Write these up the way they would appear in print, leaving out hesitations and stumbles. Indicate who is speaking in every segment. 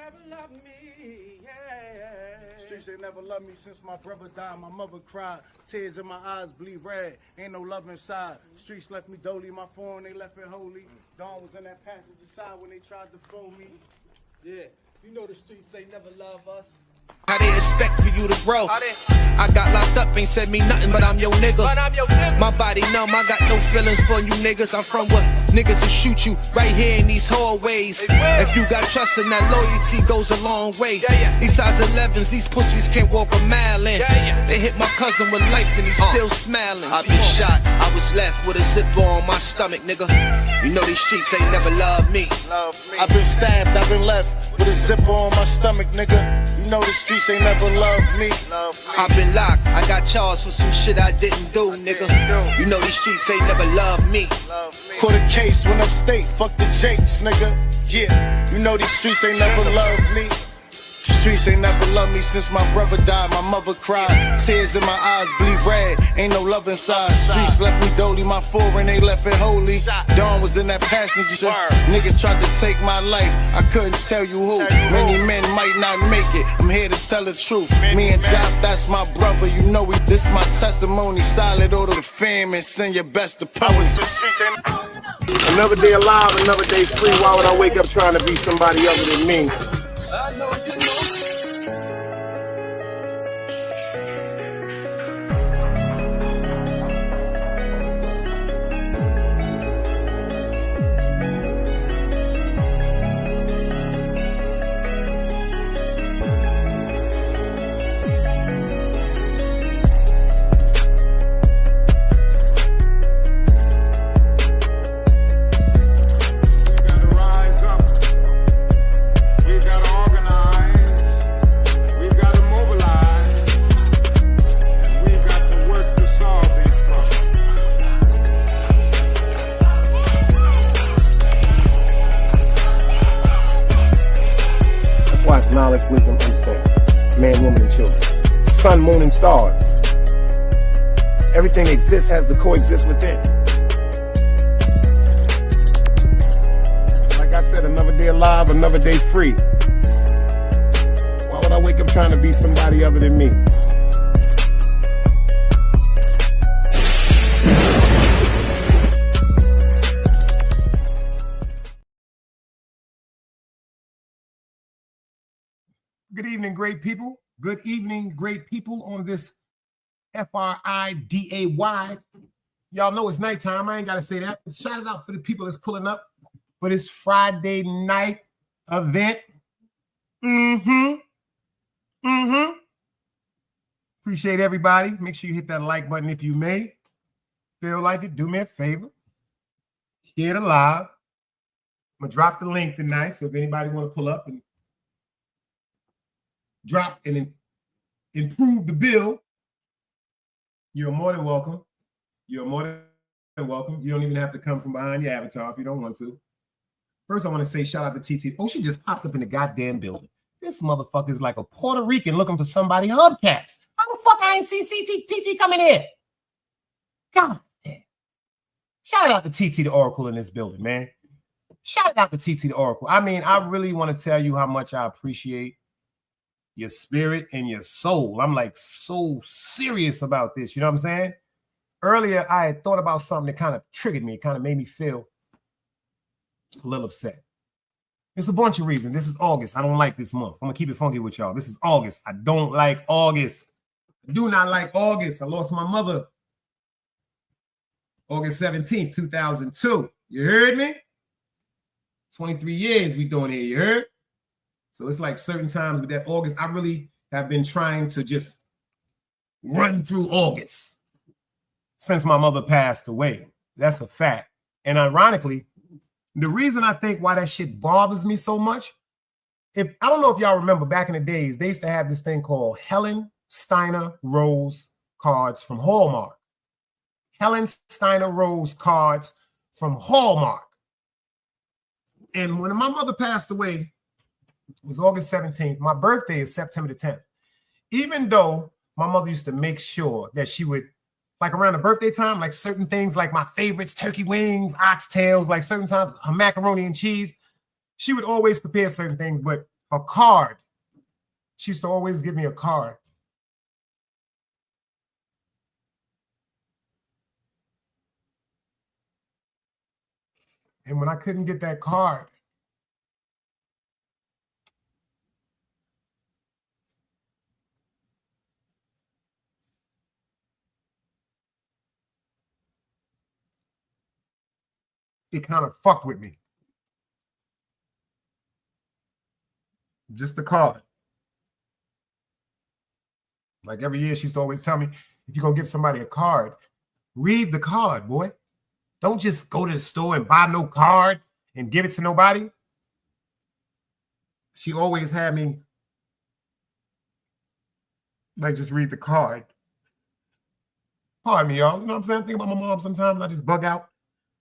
Speaker 1: never loved me, yeah.
Speaker 2: Streets ain't never loved me since my brother died. My mother cried, tears in my eyes bleed red. Ain't no love inside. Streets left me dolly, my phone they left it holy. Dawn was in that passenger side when they tried to fool me.
Speaker 1: Yeah, you know the streets ain't never love us.
Speaker 3: How they expect for you to grow? I got locked up, ain't said me nothing, but I'm your nigga. My body numb, I got no feelings for you niggas. I'm from what niggas will shoot you right here in these hallways. If you got trust in that loyalty goes a long way. These size 11s, these pussies can't walk a mile in. They hit my cousin with life and he's still smiling. I been shot, I was left with a zipper on my stomach, nigga. You know these streets ain't never loved me.
Speaker 2: I been stabbed, I been left with a zipper on my stomach, nigga. You know the streets ain't never loved me.
Speaker 3: I been locked, I got charged for some shit I didn't do, nigga. You know these streets ain't never loved me.
Speaker 2: Caught a case, went upstate, fuck the Jakes, nigga. Yeah, you know these streets ain't never loved me. The streets ain't never loved me since my brother died. My mother cried, tears in my eyes bleed red. Ain't no love inside. Streets left me dolly, my foreign they left it holy. Dawn was in that passenger. Niggas tried to take my life, I couldn't tell you who. Many men might not make it, I'm here to tell the truth. Me and Job, that's my brother, you know this my testimony. Solid order to fame and send your best opponent.
Speaker 4: Another day alive, another day free. Why would I wake up trying to be somebody other than me?
Speaker 1: I know you know.
Speaker 4: Knowledge, wisdom, understanding. Man, woman, and children. Sun, moon, and stars. Everything that exists has to coexist within. Like I said, another day alive, another day free. Why would I wake up trying to be somebody other than me?
Speaker 5: Good evening, great people. Good evening, great people on this Friday. Y'all know it's nighttime. I ain't got to say that. Shout it out for the people that's pulling up for this Friday night event. Appreciate everybody. Make sure you hit that like button if you may. Feel like it, do me a favor. Share it live. I'm going to drop the link tonight, so if anybody want to pull up and drop and improve the bill, you're more than welcome. You're more than welcome. You don't even have to come from behind your avatar if you don't want to. First, I want to say shout out to TT. Oh, she just popped up in the goddamn building. This motherfucker is like a Puerto Rican looking for somebody hubcaps. How the fuck I ain't see TT coming here? God damn. Shout out to TT the Oracle in this building, man. Shout out to TT the Oracle. I mean, I really want to tell you how much I appreciate your spirit and your soul. I'm like so serious about this. You know what I'm saying? Earlier, I had thought about something that kind of triggered me. It kind of made me feel a little upset. There's a bunch of reasons. This is August. I don't like this month. I'm going to keep it funky with y'all. This is August. I don't like August. I do not like August. I lost my mother August 17th, 2002. You heard me? 23 years we doing here. You heard? So it's like certain times with that August, I really have been trying to just run through August since my mother passed away. That's a fact. And ironically, the reason I think why that shit bothers me so much, I don't know if y'all remember back in the days, they used to have this thing called Helen Steiner Rose cards from Hallmark. Helen Steiner Rose cards from Hallmark. And when my mother passed away, it was August 17th. My birthday is September the 10th. Even though my mother used to make sure that she would, like around the birthday time, like certain things like my favorites, turkey wings, oxtails, like certain times her macaroni and cheese, she would always prepare certain things. But a card. She used to always give me a card. And when I couldn't get that card, it kind of fucked with me. Just the card. Like every year, she used to always tell me, if you're going to give somebody a card, read the card, boy. Don't just go to the store and buy no card and give it to nobody. She always had me, like, just read the card. Pardon me, y'all. You know what I'm saying? I think about my mom sometimes. I just bug out.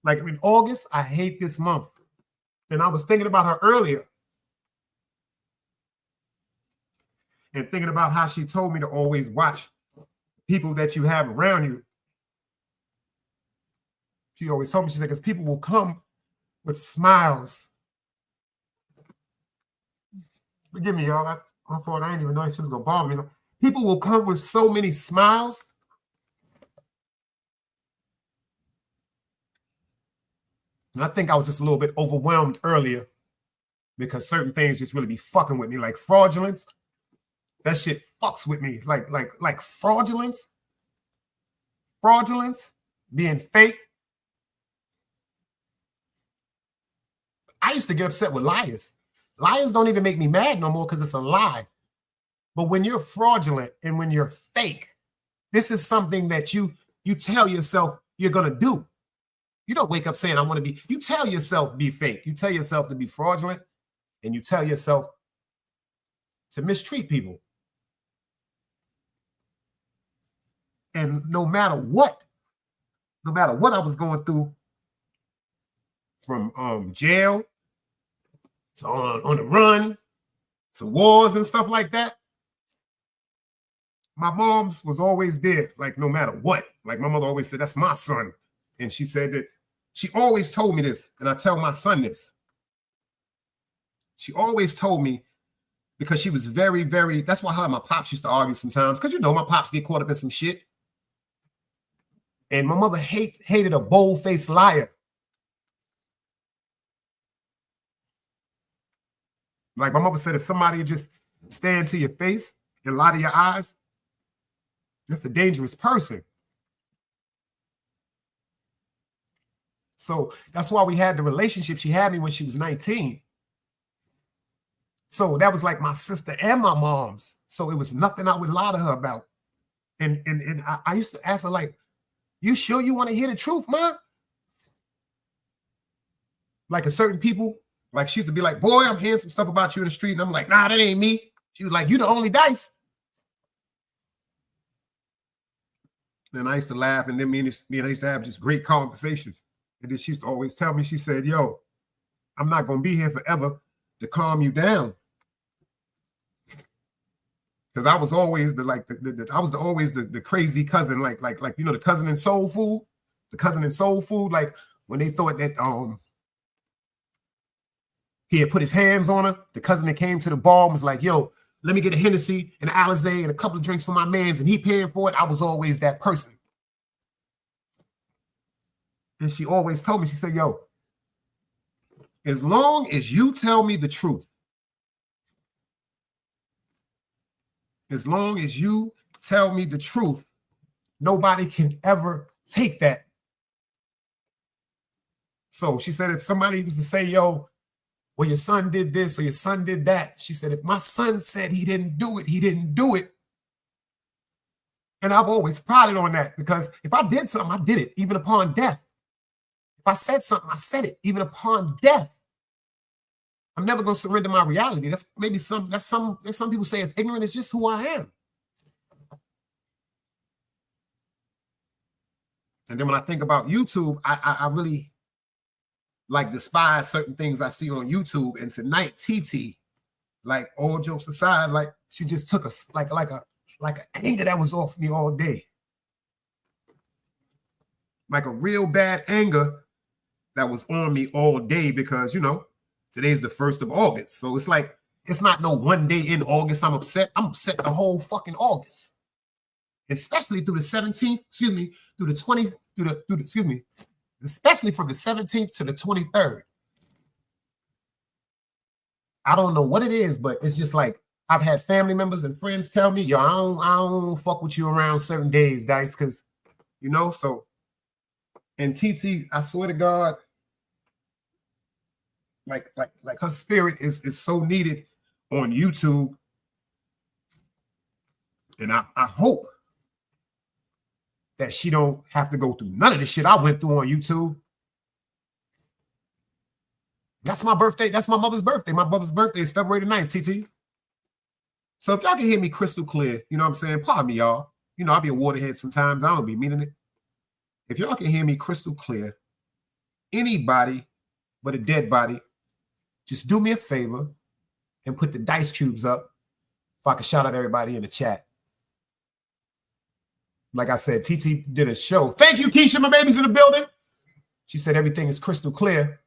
Speaker 5: Like in August, I hate this month. And I was thinking about her earlier. And thinking about how she told me to always watch people that you have around you. She always told me, she said, because people will come with smiles. Forgive me, y'all. That's my fault. I didn't even know she was going to bother me. People will come with so many smiles. And I think I was just a little bit overwhelmed earlier because certain things just really be fucking with me, like fraudulence. That shit fucks with me. Like fraudulence, being fake. I used to get upset with liars. Liars don't even make me mad no more because it's a lie. But when you're fraudulent and when you're fake, this is something that you tell yourself you're going to do. You don't wake up saying, I want to be. You tell yourself be fake. You tell yourself to be fraudulent, and you tell yourself to mistreat people. And no matter what I was going through, from jail to on the run to wars and stuff like that, my mom's was always there, like no matter what. Like my mother always said, that's my son. And she said that she always told me this, and I tell my son this. She always told me, because she was very, very, that's why her and my pops used to argue sometimes, because you know my pops get caught up in some shit. And my mother hated a bold-faced liar. Like my mother said, if somebody just stand to your face and lie to your eyes, that's a dangerous person. So that's why we had the relationship. She had me when she was 19. So that was like my sister and my mom's. So it was nothing I would lie to her about. And I used to ask her, like, you sure you want to hear the truth, Mom? Like a certain people, like she used to be like, boy, I'm hearing some stuff about you in the street. And I'm like, nah, that ain't me. She was like, you the only dice. And I used to laugh. And then me and I used to have just great conversations. And then she used to always tell me, she said, yo, I'm not going to be here forever to calm you down. Because I was always the crazy cousin, like you know, the cousin in Soul Food, like when they thought that he had put his hands on her, the cousin that came to the bar and was like, yo, let me get a Hennessy and an Alizé and a couple of drinks for my mans, and he paying for it. I was always that person. And she always told me, she said, yo, as long as you tell me the truth, as long as you tell me the truth, nobody can ever take that. So she said, if somebody was to say, yo, well, your son did this or your son did that, she said, if my son said he didn't do it, he didn't do it. And I've always prided on that, because if I did something, I did it, even upon death. If I said something, I said it, even upon death. I'm never going to surrender my reality. That's maybe some people say it's ignorant. It's just who I am. And then when I think about YouTube, I really like despise certain things I see on YouTube. And tonight, TT, like all jokes aside, like she just took us like an anger that was off me all day. Like a real bad anger that was on me all day, because, you know, today's the 1st of August. So it's like It's not no one day in August I'm upset. I'm upset the whole fucking August. Especially through the 17th, through the 20, especially from the 17th to the 23rd. I don't know what it is, but it's just like I've had family members and friends tell me, yo, I don't fuck with you around certain days, Dice, because, you know, so. And TT, I swear to God, like her spirit is so needed on YouTube. And I hope that she don't have to go through none of the shit I went through on YouTube. That's my birthday. That's my mother's birthday. My brother's birthday is February the 9th, TT. So if y'all can hear me crystal clear, you know what I'm saying? Pardon me, y'all. You know, I'll be a waterhead sometimes. I don't be meaning it. If y'all can hear me crystal clear, anybody but a dead body, just do me a favor and put the dice cubes up if I can shout out everybody in the chat. Like I said, TT did a show. Thank you, Keisha. My baby's in the building. She said everything is crystal clear.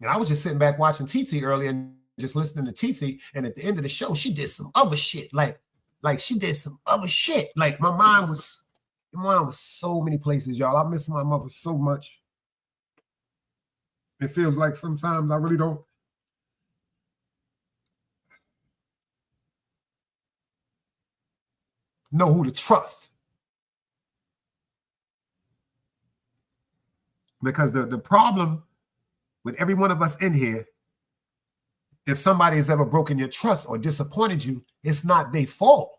Speaker 5: And I was just sitting back watching TT earlier and just listening to TT. And at the end of the show, she did some other shit. Like she did some other shit. Like my mind was so many places, y'all. I miss my mother so much. It feels like sometimes I really don't know who to trust. Because the problem with every one of us in here, if somebody has ever broken your trust or disappointed you, it's not their fault.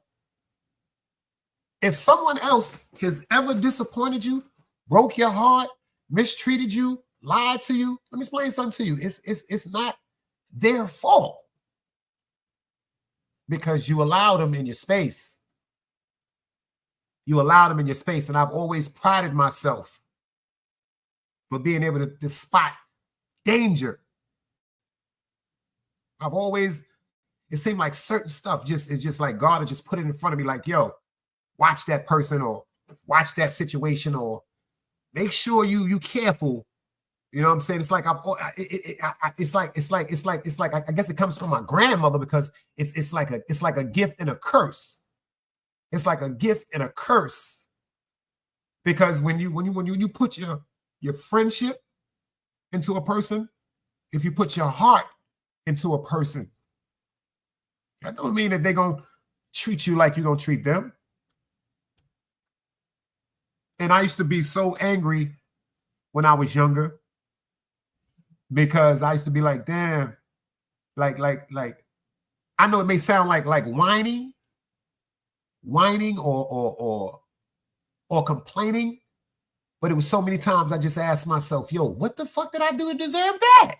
Speaker 5: If someone else has ever disappointed you, broke your heart, mistreated you, lied to you, let me explain something to you. It's not their fault because you allowed them in your space. You allowed them in your space, and I've always prided myself for being able to spot danger. It seemed like certain stuff is just like God had just put it in front of me like, yo, watch that person or watch that situation or make sure you careful. You know what I'm saying? It's like I guess it comes from my grandmother because it's like a gift and a curse. It's like a gift and a curse because when you put your friendship into a person, if you put your heart into a person, that don't mean that they're gonna treat you like you're gonna treat them. And I used to be so angry when I was younger because I used to be like, damn, like I know it may sound like whining or complaining, but it was so many times I just asked myself, yo, what the fuck did I do to deserve that?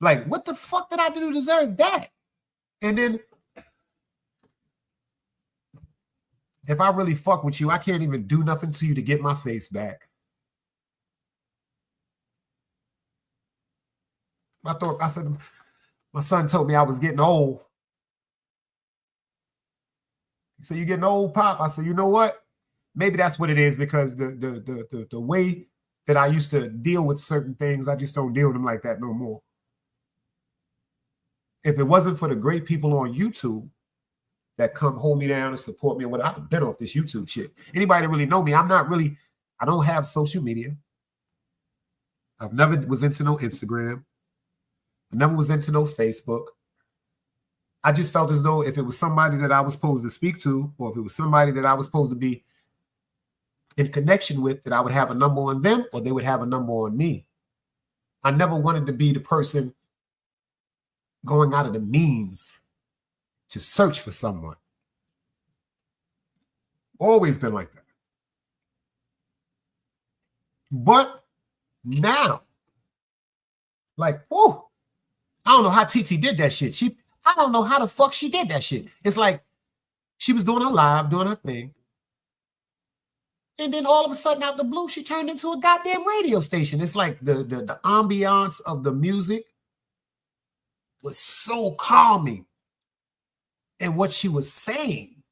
Speaker 5: Like, what the fuck did I do to deserve that? And then if I really fuck with you, I can't even do nothing to you to get my face back. I said, my son told me I was getting old. He said, you getting old, Pop? I said, you know what? Maybe that's what it is because the way that I used to deal with certain things, I just don't deal with them like that no more. If it wasn't for the great people on YouTube that come hold me down and support me, I'd have been off this YouTube shit. Anybody that really know me, I don't have social media. I've never was into no Instagram. I never was into no Facebook. I just felt as though if it was somebody that I was supposed to speak to, or if it was somebody that I was supposed to be in connection with, that I would have a number on them or they would have a number on me. I never wanted to be the person going out of the means to search for someone. Always been like that. But now, like, whoo, I don't know how TT did that shit. I don't know how the fuck she did that shit. It's like she was doing her live, doing her thing. And then all of a sudden, out the blue, she turned into a goddamn radio station. It's like the ambiance of the music was so calming. And what she was saying,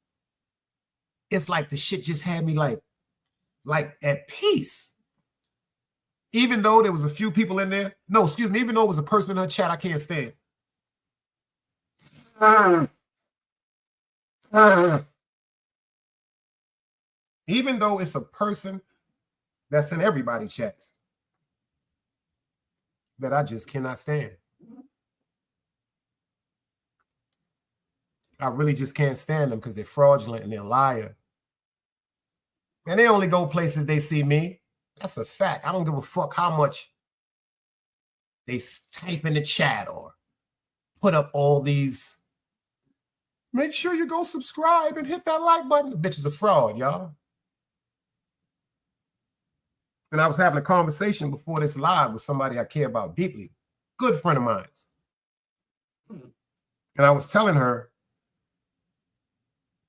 Speaker 5: it's like the shit just had me like at peace. Even though there was a few people in there, no, excuse me, even though it was a person in her chat I can't stand. Even though it's a person that's in everybody's chats that I just cannot stand. I really just can't stand them because they're fraudulent and they're liar. And they only go places they see me. That's a fact. I don't give a fuck how much they type in the chat or put up all these. Make sure you go subscribe and hit that like button. The bitch is a fraud, y'all. And I was having a conversation before this live with somebody I care about deeply. Good friend of mine. And I was telling her,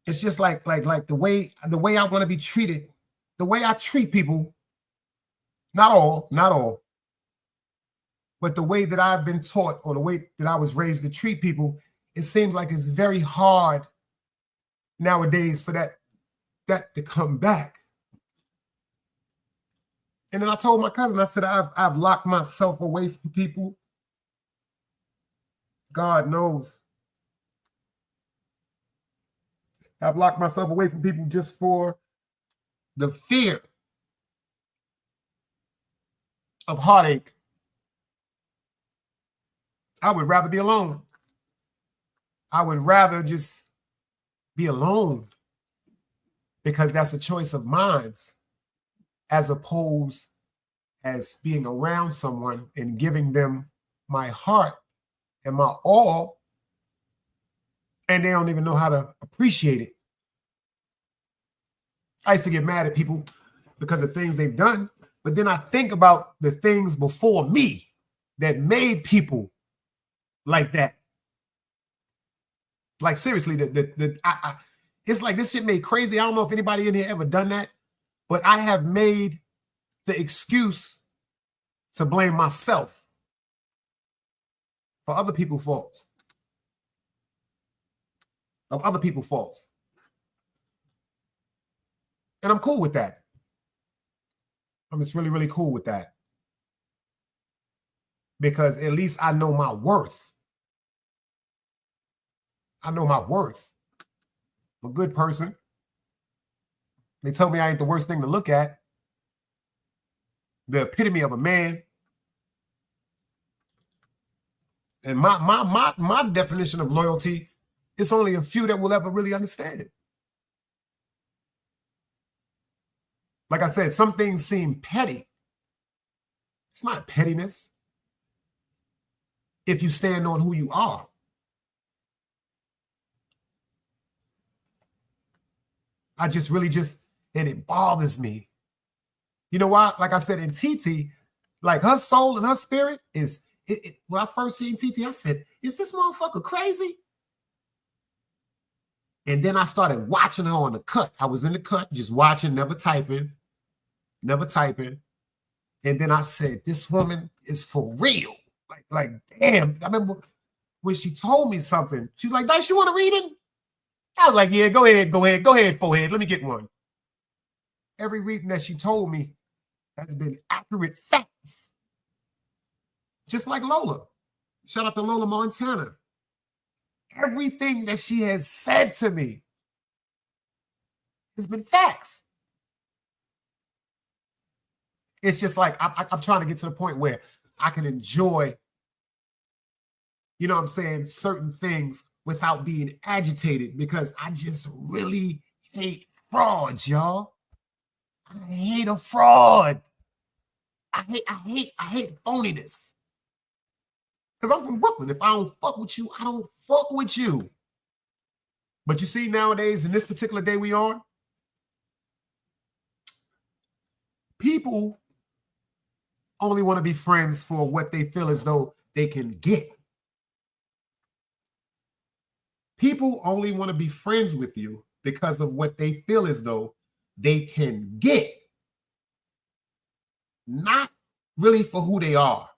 Speaker 5: it's just like the way I want to be treated, the way I treat people, not all, but the way that I've been taught or the way that I was raised to treat people, it seems like it's very hard nowadays for that to come back. And then I told my cousin, I said, I've locked myself away from people. God knows. I've locked myself away from people just for the fear of heartache. I would rather be alone. I would rather just be alone because that's a choice of mine, as opposed as being around someone and giving them my heart and my all, and they don't even know how to appreciate it. I used to get mad at people because of things they've done, but then I think about the things before me that made people like that. Like seriously, it's like this shit made crazy. I don't know if anybody in here ever done that, but I have made the excuse to blame myself for other people's faults. Of other people's faults. And I'm cool with that. I'm just really, really cool with that. Because at least I know my worth. I know my worth. I'm a good person. They told me I ain't the worst thing to look at. The epitome of a man. And my definition of loyalty, it's only a few that will ever really understand it. Like I said, some things seem petty. It's not pettiness if you stand on who you are. I just really and it bothers me. You know why? Like I said, in TT, like her soul and her spirit is, when I first seen TT, I said, is this motherfucker crazy? And then I started watching her on the cut. I was in the cut, just watching, never typing. And then I said, this woman is for real. Like, damn. I remember when she told me something, she was like, Dice, you want to read it? I was like, yeah, go ahead, forehead. Let me get one. Every reading that she told me has been accurate facts. Just like Lola. Shout out to Lola Montana. Everything that she has said to me has been facts. It's just like I'm trying to get to the point where I can enjoy, you know what I'm saying, certain things without being agitated, because I just really hate frauds, y'all. I hate a fraud. I hate phoniness. Because I'm from Brooklyn. If I don't fuck with you, I don't fuck with you. But you see, nowadays, in this particular day we on, people only want to be friends for what they feel as though they can get. People only want to be friends with you because of what they feel as though they can get. Not really for who they are.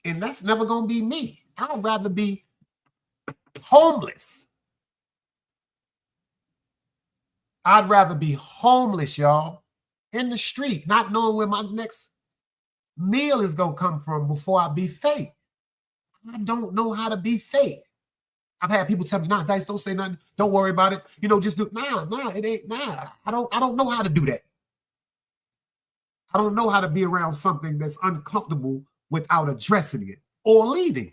Speaker 5: And that's never going to be me. I'd rather be homeless. I'd rather be homeless, y'all, in the street, not knowing where my next meal is going to come from before I be fake. I don't know how to be fake. I've had people tell me, nah, Dice, don't say nothing. Don't worry about it. You know, just do, nah, it ain't, nah. I don't know how to do that. I don't know how to be around something that's uncomfortable without addressing it or leaving.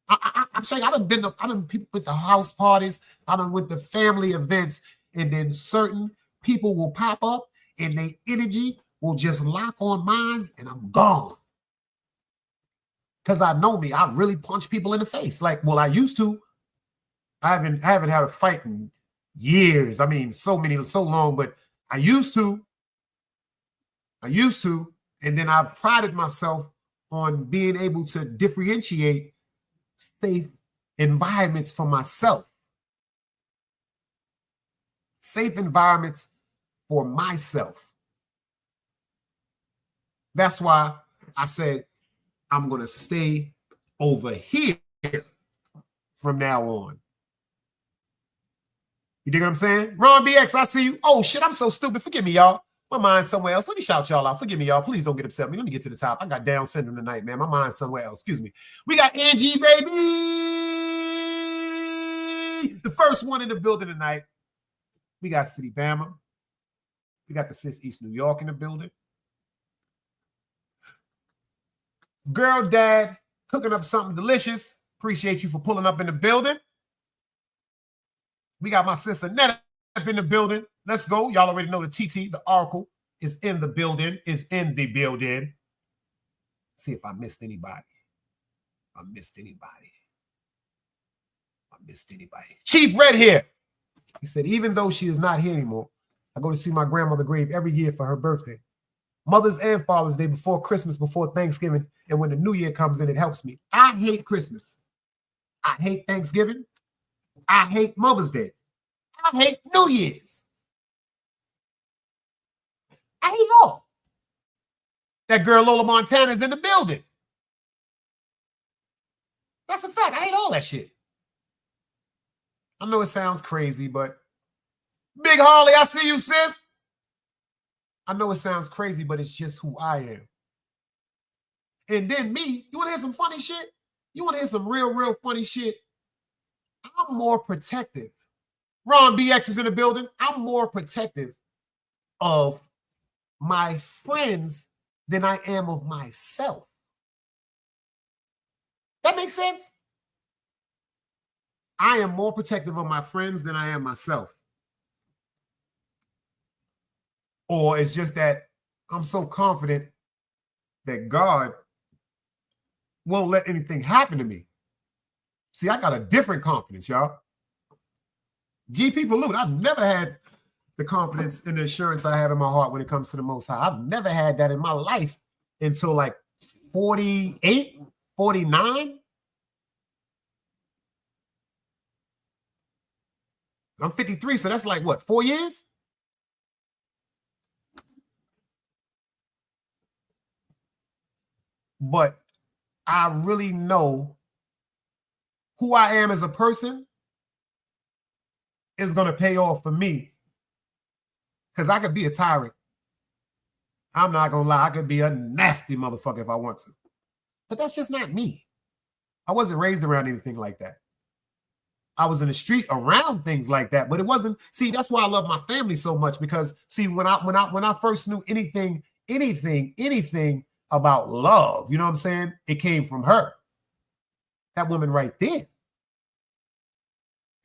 Speaker 5: I'm saying I done people with the house parties, I done went to family events, and then certain people will pop up and their energy will just lock on minds and I'm gone. Because I know me, I really punch people in the face. Like, well, I used to. I haven't had a fight in years. I mean, so long, but I used to. And then I've prided myself on being able to differentiate safe environments for myself. Safe environments for myself. That's why I said I'm going to stay over here from now on. You dig what I'm saying? Ron BX, I see you. Oh, shit, I'm so stupid. Forgive me, y'all. My mind's somewhere else. Let me shout y'all out. Forgive me, y'all. Please don't get upset with me. Let me get to the top. I got Down syndrome tonight, man. My mind's somewhere else. Excuse me. We got Angie, baby. The first one in the building tonight. We got City Bama. We got the Sis East New York in the building. Girl Dad cooking up something delicious. Appreciate you for pulling up in the building. We got my sister Netta up in the building. Let's go. Y'all already know the TT, the Oracle, is in the building. See if I missed anybody. Chief Red here. He said, even though she is not here anymore, I go to see my grandmother grave every year for her birthday. Mother's and Father's Day, before Christmas, before Thanksgiving, and when the New Year comes in, it helps me. I hate Christmas. I hate Thanksgiving. I hate Mother's Day. I hate New Year's. I hate all. That girl Lola Montana is in the building. That's a fact. I hate all that shit. I know it sounds crazy, but Big Harley, I see you, sis. I know it sounds crazy, but it's just who I am. And then me, you want to hear some funny shit? You want to hear some real funny shit? I'm more protective. Ron BX is in the building. I'm more protective of my friends than I am of myself. That makes sense? I am more protective of my friends than I am myself. Or it's just that I'm so confident that God won't let anything happen to me. See, I got a different confidence, y'all. GP Pollute, I've never had the confidence and the assurance I have in my heart when it comes to the Most High. I've never had that in my life until like 48, 49. I'm 53, so that's like what, 4 years? But I really know who I am as a person is going to pay off for me. Because I could be a tyrant. I'm not going to lie. I could be a nasty motherfucker if I want to. But that's just not me. I wasn't raised around anything like that. I was in the street around things like that, but it wasn't. See, that's why I love my family so much, because see, when I first knew anything about love, you know what I'm saying? It came from her. That woman right there.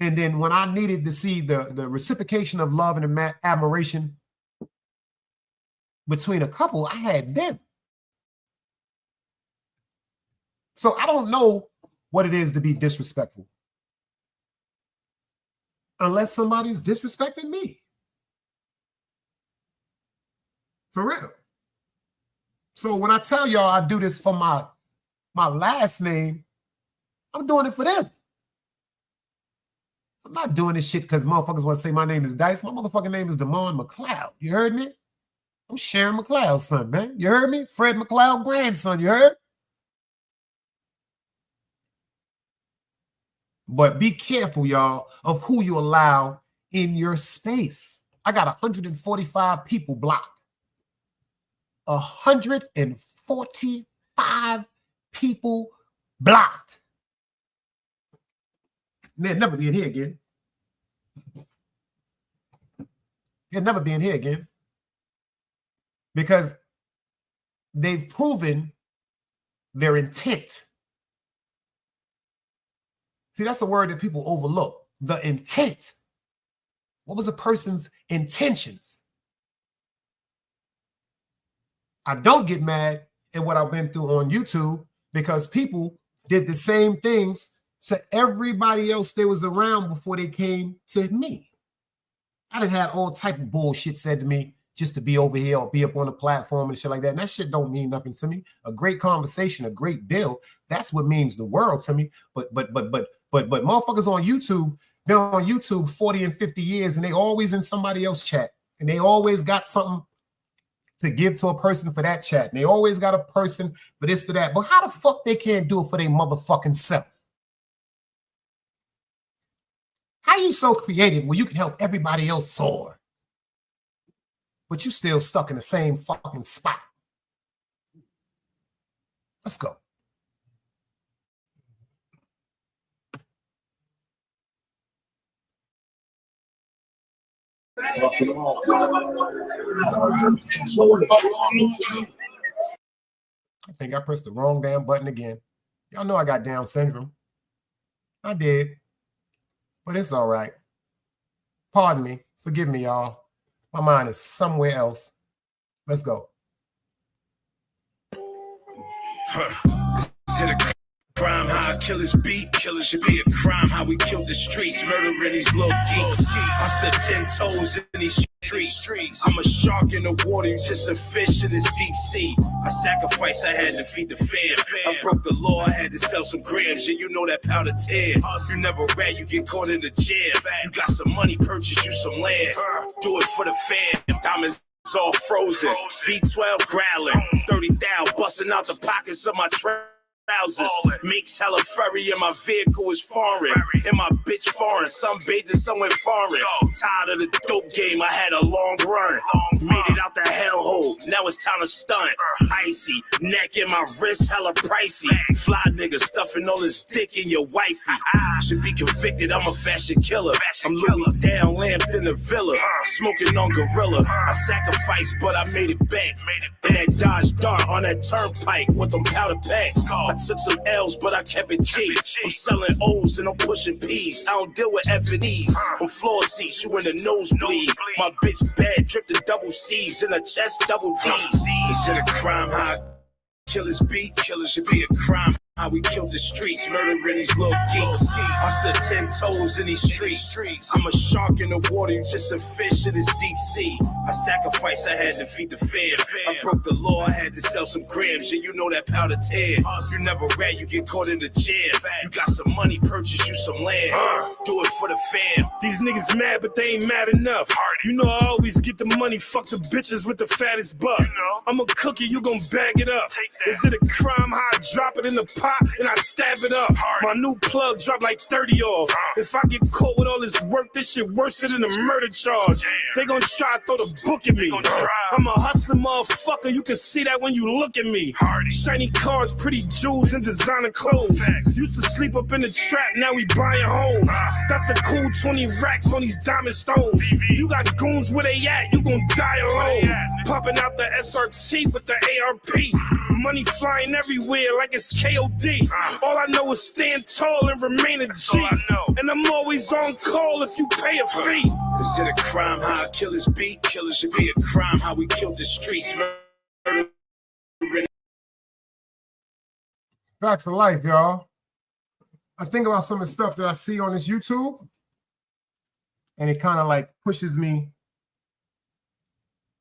Speaker 5: And then when I needed to see the reciprocation of love and admiration between a couple, I had them. So I don't know what it is to be disrespectful. Unless somebody's disrespecting me. For real. So when I tell y'all I do this for my last name, I'm doing it for them. I'm not doing this shit because motherfuckers want to say my name is Dice. My motherfucking name is Damon McLeod. You heard me? I'm Sharon McLeod's son, man. You heard me? Fred McLeod grandson. You heard? But be careful, y'all, of who you allow in your space. I got 145 people blocked. 145 people blocked. They'll never be in here again. They'll never be in here again. Because they've proven their intent. See, that's a word that people overlook. The intent. What was a person's intentions? I don't get mad at what I've been through on YouTube because people did the same things to everybody else that was around before they came to me. I done had all type of bullshit said to me just to be over here or be up on the platform and shit like that. And that shit don't mean nothing to me. A great conversation, a great bill, that's what means the world to me. But motherfuckers on YouTube, been on YouTube 40 and 50 years and they always in somebody else's chat. And they always got something to give to a person for that chat. And they always got a person for this to that. But how the fuck they can't do it for their motherfucking self? How you so creative where you can help everybody else soar? But you still stuck in the same fucking spot. Let's go. I think I pressed the wrong damn button again. Y'all know I got Down syndrome. I did. But it's all right. Pardon me. Forgive me, y'all. My mind is somewhere else. Let's go.
Speaker 6: Is it a crime how killers beat? Killers should be a crime how we killed the streets, murdering these little geeks. I stood 10 toes in these streets. I'm a shark in the water, you just a fish in this deep sea. I sacrificed, I had to feed the fam. I broke the law, I had to sell some grams. Yeah, you know that powder tear. You never rat, you get caught in the jam. You got some money, purchase you some land. Do it for the fam. Diamonds all frozen. V12 growling. 30 down, busting out the pockets of my trousers. Makes hella furry and my vehicle is foreign. And my bitch foreign. Some bathing, some went foreign. Tired of the dope game, I had a long run. Made it out the hellhole, now it's time to stunt. Icy, neck in my wrist, hella pricey. Fly nigga stuffing all his dick in your wifey. Should be convicted, I'm a fashion killer. I'm Louis down, lamped in the villa. Smoking on gorilla. I sacrificed, but I made it back. In that Dodge Dart on that turnpike with them powder packs. I took some L's, but I kept it G. I'm selling O's and I'm pushing P's. I don't deal with F&E's. On floor seats, you in the nosebleed. My bitch bad, dripped in double C's in her chest, double D's. Is it a crime how killers beat? Killers should be a crime. How we killed the streets, murdering these little geeks. I stood 10 toes in these streets. I'm a shark in the water, you just a fish in this deep sea. I sacrificed, I had to feed the fam. I broke the law, I had to sell some grams. Yeah, you know that powder tear. You never rat, you get caught in the jam. You got some money, purchase you some land. Do it for the fam.
Speaker 7: These niggas mad, but they ain't mad enough. You know I always get the money, fuck the bitches with the fattest butt. I'm a cookie, you gon' bag it up. Is it a crime how I drop it in the pot and I stab it up? My new plug dropped like 30 off. If I get caught with all this work, this shit worse than a murder charge. They gon' try to throw the book at me. I'm a hustler motherfucker, you can see that when you look at me. Shiny cars, pretty jewels, and designer clothes. Used to sleep up in the trap, now we buying homes. That's a cool 20 racks on these diamond stones. You got goons where they at, you gon' die alone. Popping out the SRT with the ARP. Money flying everywhere like it's KOD. All I know is stand tall and remain a G. And I'm always on call if you pay a fee.
Speaker 6: Is it a crime how killers beat? Killers should be a crime how we killed the streets. Murder.
Speaker 5: Facts of life, y'all. I think about some of the stuff that I see on this YouTube, and it kind of like pushes me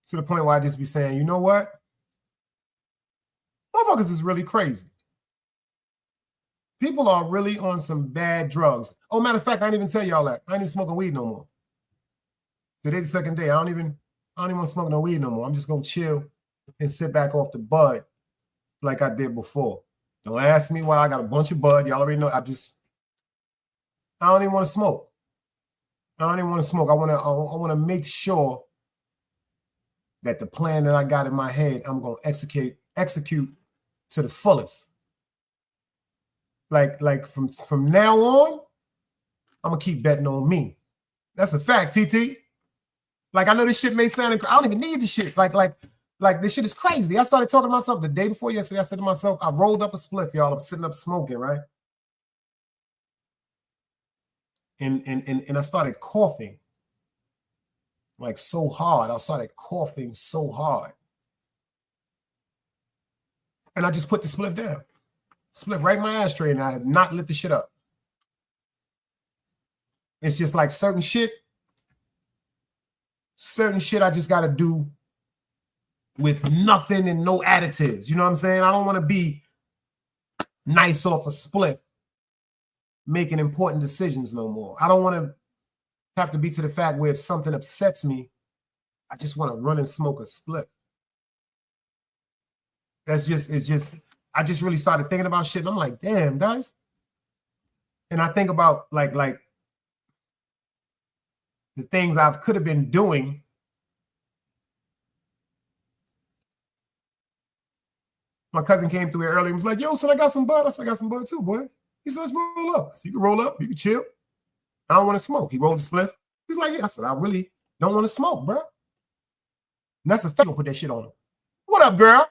Speaker 5: to the point where I just be saying, you know what? Motherfuckers is really crazy. People are really on some bad drugs. Oh, matter of fact, I didn't even tell y'all that. I ain't even smoking weed no more. Today's the second day. I don't even want to smoke no weed no more. I'm just gonna chill and sit back off the bud like I did before. Don't ask me why. I got a bunch of bud. Y'all already know. I don't even want to smoke. I don't even want to smoke. I want to make sure that the plan that I got in my head, I'm gonna execute to the fullest. Like from now on, I'm gonna keep betting on me. That's a fact, TT. Like, I know this shit may sound I don't even need this shit. Like this shit is crazy. I started talking to myself the day before yesterday. I said to myself, I rolled up a spliff, y'all. I'm sitting up smoking, right? And I started coughing like so hard. I started coughing so hard. And I just put the spliff down. Spliff right in my ashtray, and I have not lit the shit up. It's just like certain shit I just got to do with nothing and no additives. You know what I'm saying? I don't want to be nice off a split making important decisions no more. I don't want to have to be to the fact where if something upsets me, I just want to run and smoke a split. I just really started thinking about shit, and I'm like, damn, guys. And I think about like the things I could have been doing. My cousin came through here early and was like, yo, son, I got some bud. I said, I got some bud too, boy. He said, let's roll up. I said, you can roll up, you can chill. I don't want to smoke. He rolled the split. He was like, yeah. I said, I really don't want to smoke, bro. And that's the thing. I'll put that shit on him. What up, girl?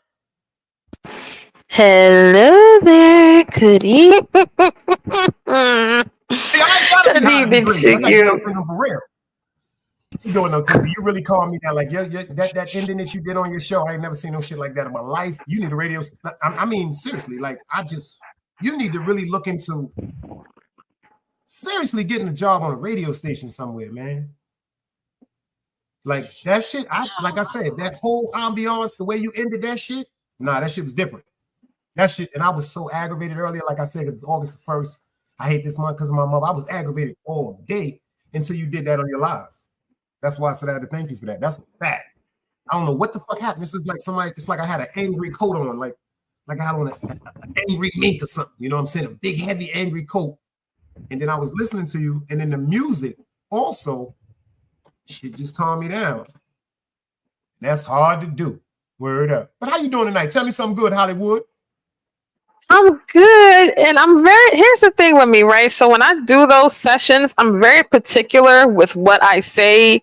Speaker 8: Hello there, good evening.
Speaker 5: Good
Speaker 8: evening to you.
Speaker 5: For real. You doing no TV? You really call me that? Like, that ending that you did on your show, I ain't never seen no shit like that in my life. You need a radio. I mean, seriously, like, you need to really look into seriously getting a job on a radio station somewhere, man. Like that shit, like I said, that whole ambiance, the way you ended that shit, nah, that shit was different. That shit, and I was so aggravated earlier, like I said, because it's August the 1st. I hate this month because of my mother. I was aggravated all day until you did that on your live. That's why I said I had to thank you for that. That's a fact. I don't know what the fuck happened. This is like somebody, it's like I had an angry coat on, like I had on an angry mink or something. You know what I'm saying? A big, heavy, angry coat. And then I was listening to you, and then the music also, shit just calmed me down. That's hard to do. Word up. But how you doing tonight? Tell me something good, Hollywood.
Speaker 8: I'm good, and here's the thing with me, right? So when I do those sessions, I'm very particular with what I say,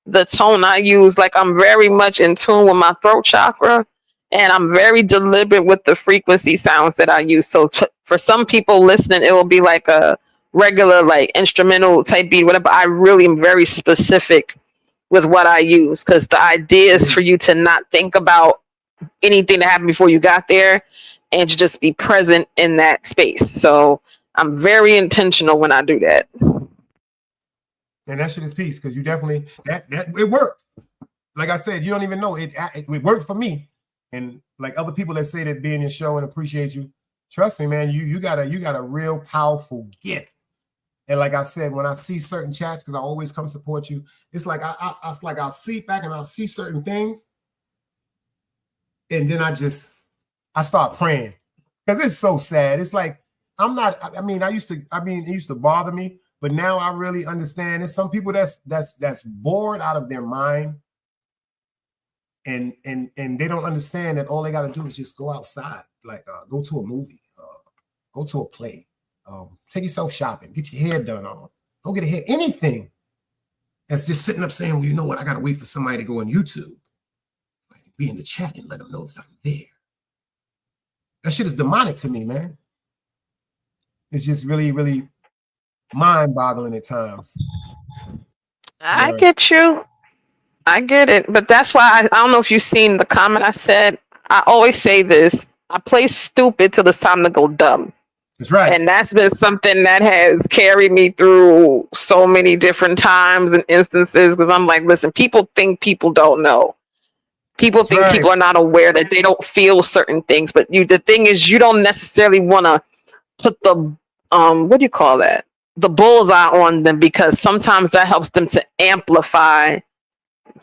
Speaker 8: the tone I use. Like, I'm very much in tune with my throat chakra, and I'm very deliberate with the frequency sounds that I use. So for some people listening, it will be like a regular, like, instrumental type beat, whatever. I really am very specific with what I use, because the idea is for you to not think about anything that happened before you got there, and to just be present in that space. So I'm very intentional when I do that.
Speaker 5: And that shit is peace, because you definitely that it worked. Like I said, you don't even know it worked for me. And like other people that say that being your show and appreciate you, trust me, man, you got a real powerful gift. And like I said, when I see certain chats, because I always come support you, it's like I'll see back and I'll see certain things, and then I start praying, because it's so sad. It's like it used to bother me, but now I really understand. There's some people that's bored out of their mind, and they don't understand that all they got to do is just go outside, like go to a movie, go to a play, take yourself shopping, get your hair done on, go get a hair, anything. That's just sitting up saying, well, you know what? I got to wait for somebody to go on YouTube, like, be in the chat and let them know that I'm there. That shit is demonic to me, man. It's just really, really mind-boggling at times.
Speaker 8: I get you. I get it. But that's why I don't know if you've seen the comment I said. I always say this. I play stupid till it's time to go dumb.
Speaker 5: That's right.
Speaker 8: And that's been something that has carried me through so many different times and instances, because I'm like, listen, people think people don't know. People think people are not aware, that they don't feel certain things. But the thing is, you don't necessarily want to put the, what do you call that? The bullseye on them, because sometimes that helps them to amplify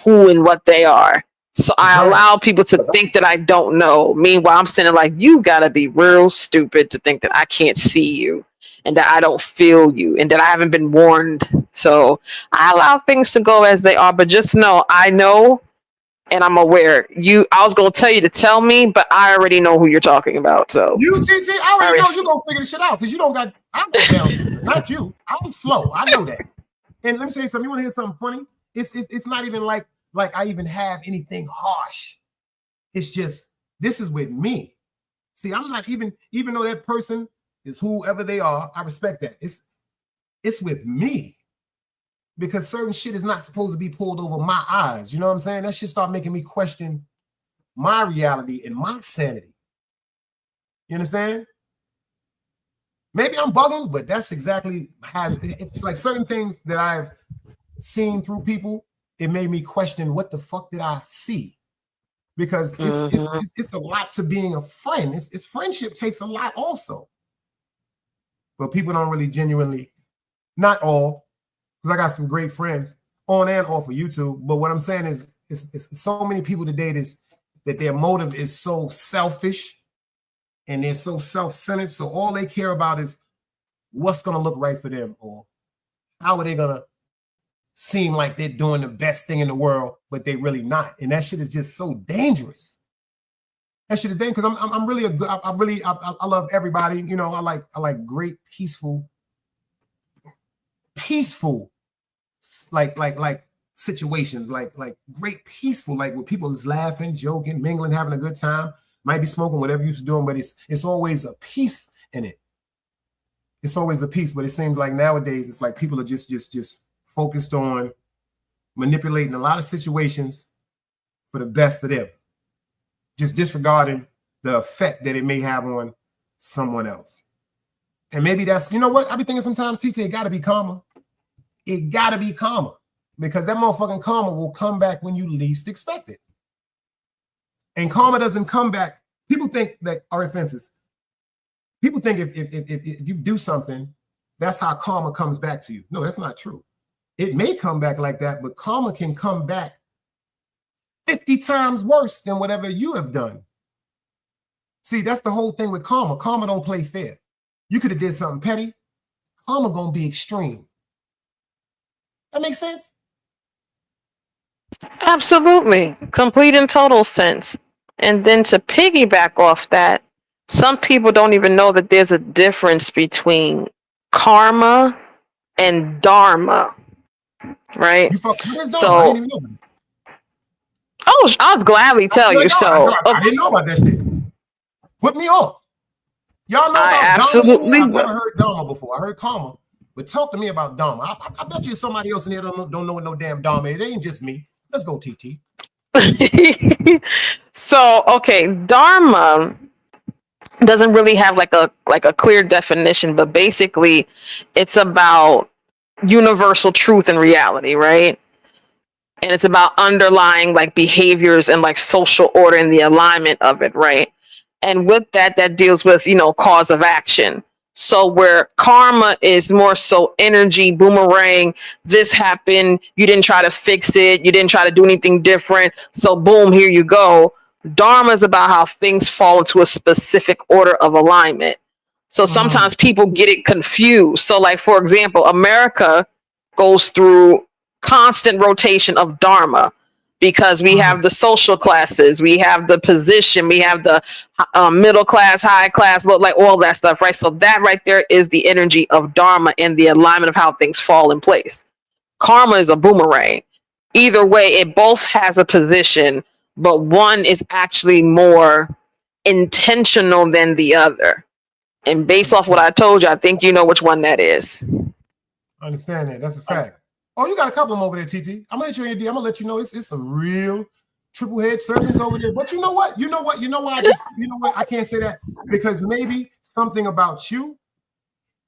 Speaker 8: who and what they are. So I allow people to think that I don't know. Meanwhile, I'm saying, like, you got to be real stupid to think that I can't see you. and that I don't feel you and that I haven't been warned. So I allow things to go as they are, but just know I know and I'm aware. I was gonna tell you to tell me, but I already know who you're talking about. So
Speaker 5: you TT, I already know you're gonna figure this shit out because you don't got I'm down, not you. I'm slow. I know that. And let me tell you something. You want to hear something funny? It's not even like I even have anything harsh. It's just this is with me. See, I'm not even though that person is whoever they are, I respect that. It's with me because certain shit is not supposed to be pulled over my eyes. You know what I'm saying? That shit start making me question my reality and my sanity. You understand? Maybe I'm bugging, but that's exactly how like certain things that I've seen through people, it made me question what the fuck did I see? Because it's a lot to being a friend. It's friendship takes a lot also. But people don't really genuinely, not all, because I got some great friends on and off of YouTube. But what I'm saying is it's so many people today that their motive is so selfish and they're so self-centered. So all they care about is what's going to look right for them or how are they going to seem like they're doing the best thing in the world, but they really not. And that shit is just so dangerous. That shit is dangerous because I'm really I love everybody. You know, I like great peaceful like situations, like great peaceful, like where people is laughing, joking, mingling, having a good time. Might be smoking, whatever you're doing, but it's always a peace in it. It's always a peace, but it seems like nowadays it's like people are just focused on manipulating a lot of situations for the best of them, just disregarding the effect that it may have on someone else. And maybe that's, you know what, I be thinking sometimes, TT, it gotta be karma. It gotta be karma because that motherfucking karma will come back when you least expect it. And karma doesn't come back. People think that are offenses. People think if you do something, that's how karma comes back to you. No, that's not true. It may come back like that, but karma can come back 50 times worse than whatever you have done. See, that's the whole thing with karma. Karma don't play fair. You could have did something petty. Karma gonna be extreme. That makes sense?
Speaker 8: absolutely, complete and total sense. And then to piggyback off that, some people don't even know that there's a difference between karma and dharma, right?
Speaker 5: You fuck with this
Speaker 8: So-
Speaker 5: dog? I didn't even know that.
Speaker 8: Oh, I'll gladly tell you. So,
Speaker 5: I didn't know about that shit. Put me on. Y'all know
Speaker 8: I
Speaker 5: about
Speaker 8: absolutely
Speaker 5: Dharma? I've
Speaker 8: will.
Speaker 5: never heard Dharma before. I heard karma, but talk to me about Dharma. I bet you somebody else in here don't know what no damn Dharma is. It ain't just me. Let's go, TT.
Speaker 8: so okay, dharma doesn't really have like a clear definition, but basically it's about universal truth and reality, right? And it's about underlying like behaviors and like social order and the alignment of it, right? And with that deals with, you know, cause of action. So where karma is more so energy, boomerang, this happened, you didn't try to fix it, you didn't try to do anything different, so boom, here you go. Dharma is about how things fall into a specific order of alignment. So sometimes people get it confused. So like, for example, America goes through constant rotation of dharma because we have the social classes, we have the position, we have the middle class, high class, like all that stuff, right? So that right there is the energy of dharma and the alignment of how things fall in place. Karma is a boomerang. Either way, it both has a position, but one is actually more intentional than the other. And based off what I told you, I think you know which one that is.
Speaker 5: I understand that. That's a fact. Oh, you got a couple of them over there, TT. I'm gonna hit you in your D. I'm gonna let you know it's some real triple head serpents over there. But you know what? You know what? You know why? You know what? I can't say that because maybe something about you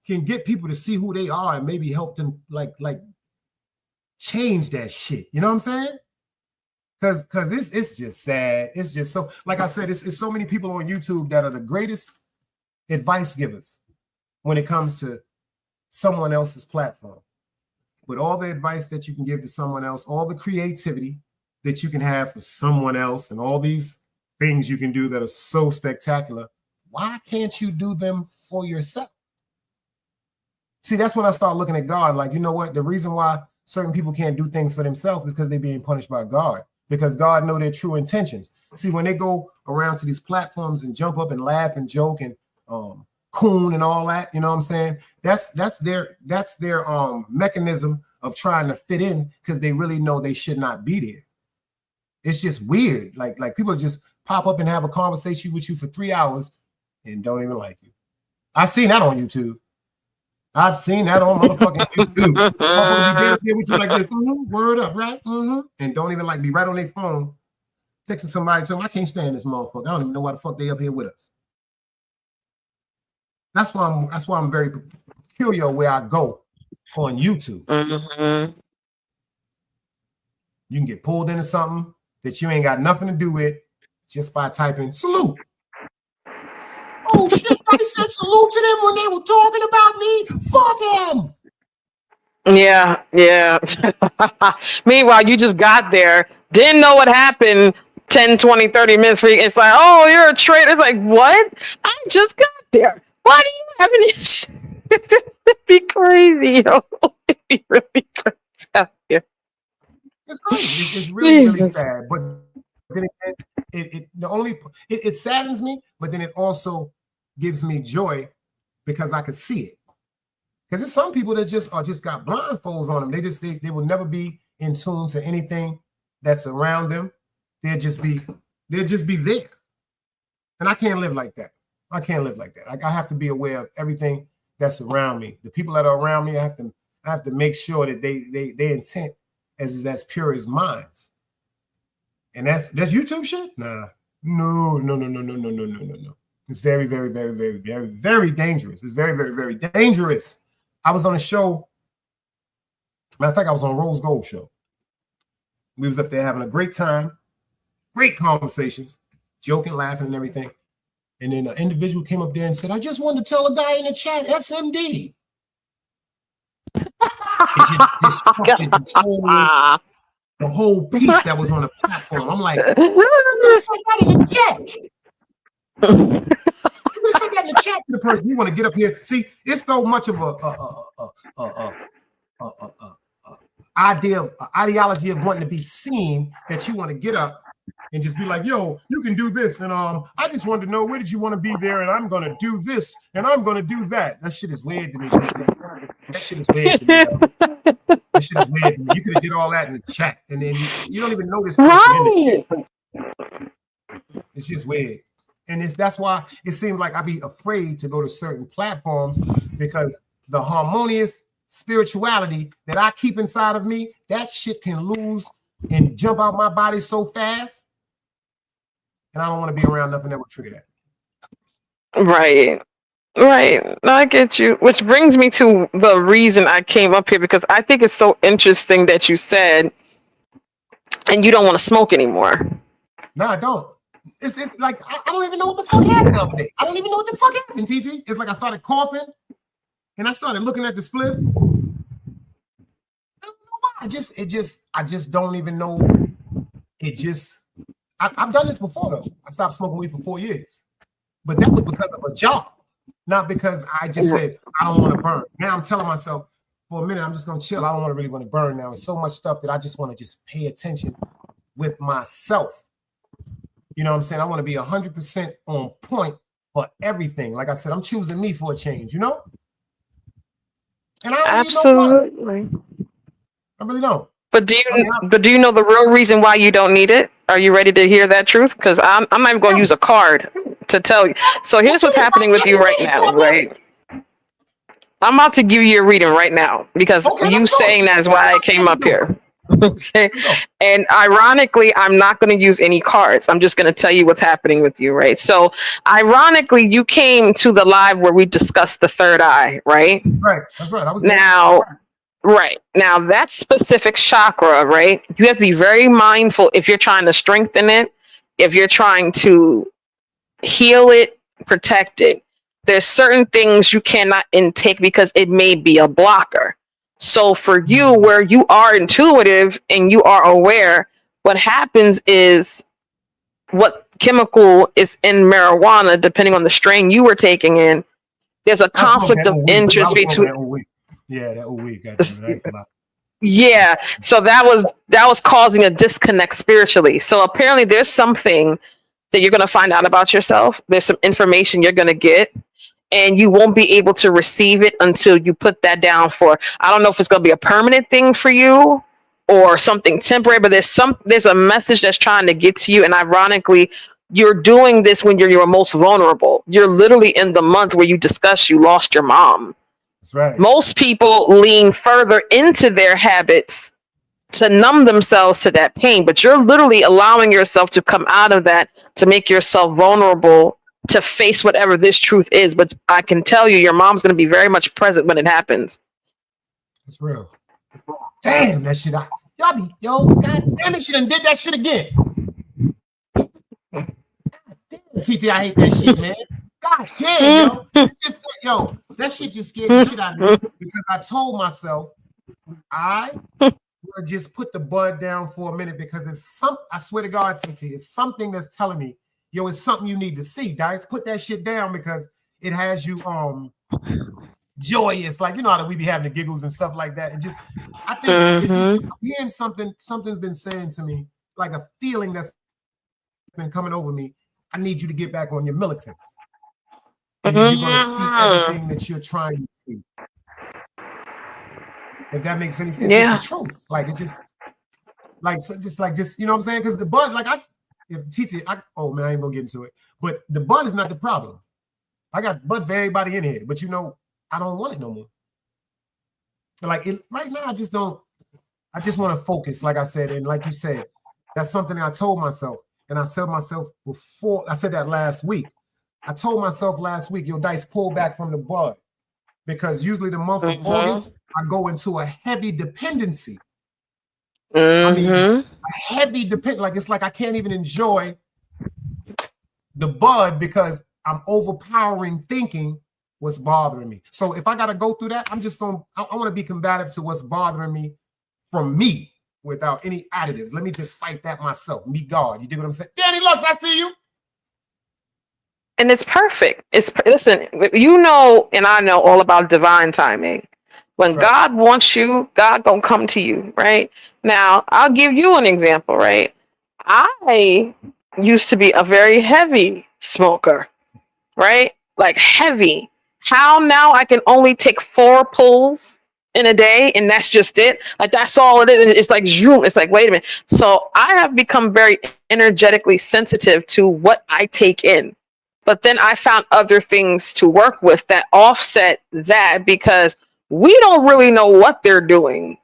Speaker 5: can get people to see who they are and maybe help them like change that shit. You know what I'm saying? Because it's just sad. It's just so, like I said, it's so many people on YouTube that are the greatest advice givers when it comes to someone else's platform. But all the advice that you can give to someone else, all the creativity that you can have for someone else, and all these things you can do that are so spectacular, why can't you do them for yourself? See, that's when I start looking at God like, you know what? The reason why certain people can't do things for themselves is because they're being punished by God, because God know their true intentions. See, when they go around to these platforms and jump up and laugh and joke and coon and all that, you know what I'm saying? That's their mechanism of trying to fit in because they really know they should not be there. It's just weird. Like people just pop up and have a conversation with you for 3 hours and don't even like you. I've seen that on YouTube. I've seen that on motherfucking YouTube. Motherfuckers be with you like this, word up, right? And don't even like be right on their phone, texting somebody to them. I can't stand this motherfucker. I don't even know why the fuck they up here with us. That's why I'm very peculiar where I go on YouTube. You can get pulled into something that you ain't got nothing to do with just by typing salute. Oh shit, I said salute to them when they were talking about me. Fuck them.
Speaker 8: Yeah. Meanwhile, you just got there, didn't know what happened 10, 20, 30 minutes. It's like, oh, you're a traitor. It's like, what? I just got there. Why do you have an issue? It'd be crazy, yo. It'd be really crazy out here.
Speaker 5: It's crazy. It's really, really sad. But then it saddens me, but then it also gives me joy because I could see it. Because there's some people that just got blindfolds on them. They will never be in tune to anything that's around them. They'll just be there. And I can't live like that. I can't live like that. I have to be aware of everything that's around me. The people that are around me, I have to make sure that their intent is as pure as mine. And that's YouTube shit? Nah. No. It's very, very, very, very, very, very dangerous. It's very, very, very dangerous. I was on a show. Matter of fact, I was on Rose Gold show. We was up there having a great time, great conversations, joking, laughing, and everything. And then an individual came up there and said, I just wanted to tell a guy in the chat, SMD. It just disrupted the whole piece that was on the platform. I'm like, you said that in the chat. You said that in the chat to the person. You want to get up here. See, it's so much of ideology of wanting to be seen that you want to get up and just be like, yo, you can do this. And I just wanted to know, where did you want to be there? And I'm going to do this. And I'm going to do that. That shit is weird to me. That shit is weird to me. That shit is weird to me. You could have did all that in the chat. And then you don't even know this person in the chat. It's just weird. And that's why it seems like I be afraid to go to certain platforms, because the harmonious spirituality that I keep inside of me, that shit can lose and jump out my body so fast. And I don't want to be around nothing that would trigger that.
Speaker 8: Right. I get you. Which brings me to the reason I came up here, because I think it's so interesting that you said, and you don't want to smoke anymore.
Speaker 5: No, I don't. It's like, I don't even know what the fuck happened the other day. I don't even know what the fuck happened, TT. It's like I started coughing and I started looking at the split. I don't know why. I just don't even know. I've done this before though. I stopped smoking weed for 4 years, but that was because of a job, not because I just said I don't want to burn. Now I'm telling myself, for a minute, I'm just gonna chill. I don't really want to burn now. It's so much stuff that I just want to just pay attention with myself. You know what I'm saying? I want to be 100% on point for everything. Like I said, I'm choosing me for a change, you know? And I don't
Speaker 8: absolutely
Speaker 5: really know why. I really don't.
Speaker 8: But do you know the real reason why you don't need it? Are you ready to hear that truth? Because I'm not even going to use a card to tell you. So here's what's happening with you right now, right? I'm about to give you a reading right now, because you saying that is why I came up here. Okay. And ironically, I'm not going to use any cards. I'm just going to tell you what's happening with you, right? So ironically, you came to the live where we discussed the third eye, right?
Speaker 5: Right. That's right. I was
Speaker 8: Right. Now that specific chakra, right? You have to be very mindful if you're trying to strengthen it, if you're trying to heal it, protect it. There's certain things you cannot intake because it may be a blocker. So for you, where you are intuitive and you are aware, what happens is what chemical is in marijuana, depending on the strain you were taking in, there's a conflict of interest between.
Speaker 5: Yeah, that week. Goddamn,
Speaker 8: Yeah, so that was causing a disconnect spiritually. So apparently there's something that you're going to find out about yourself. There's some information you're going to get, and you won't be able to receive it until you put that down for, I don't know if it's going to be a permanent thing for you or something temporary, but there's a message that's trying to get to you. And ironically, you're doing this when you're most vulnerable. You're literally in the month where you discuss you lost your mom.
Speaker 5: That's right.
Speaker 8: Most people lean further into their habits to numb themselves to that pain, but you're literally allowing yourself to come out of that, to make yourself vulnerable to face whatever this truth is. But I can tell you, your mom's going to be very much present when it happens.
Speaker 5: It's real. Damn, that shit. Yo, god damn it, she done did that shit again. God damn, TT, I hate that shit, man. God damn, yo. That shit just scared the shit out of me because I told myself I would just put the bud down for a minute because I swear to God, TT, it's something that's telling me, yo, it's something you need to see, guys. Put that shit down because it has you joyous, like, you know how we be having the giggles and stuff like that. And just, I think it's just hearing something's been saying to me, like a feeling that's been coming over me. I need you to get back on your militants. And you're going to see everything that you're trying to see. If that makes any sense, it's just the truth. Like, it's just like, you know what I'm saying? Because the bud, like, I ain't gonna get into it. But the bud is not the problem. I got bud for everybody in here, but you know, I don't want it no more. Like, right now, I just want to focus, like I said, and like you said, that's something I told myself, and I said myself before. I said that last week. I told myself last week, yo, Dice, pull back from the bud, because usually the month of August, I go into a heavy dependency. I mean, a heavy like it's like I can't even enjoy the bud because I'm overpowering thinking what's bothering me. So if I got to go through that, I want to be combative to what's bothering me from me without any additives. Let me just fight that myself. Me, God. You dig what I'm saying? Danny Lux, I see you.
Speaker 8: And it's perfect. Listen, you know, and I know all about divine timing. When God wants you, God gonna come to you, right? Now, I'll give you an example, right? I used to be a very heavy smoker, right? Like heavy. How now I can only take 4 pulls in a day, and that's just it. Like, that's all it is. And it's like, zoom. It's like, wait a minute. So I have become very energetically sensitive to what I take in. But then I found other things to work with that offset that, because we don't really know what they're doing.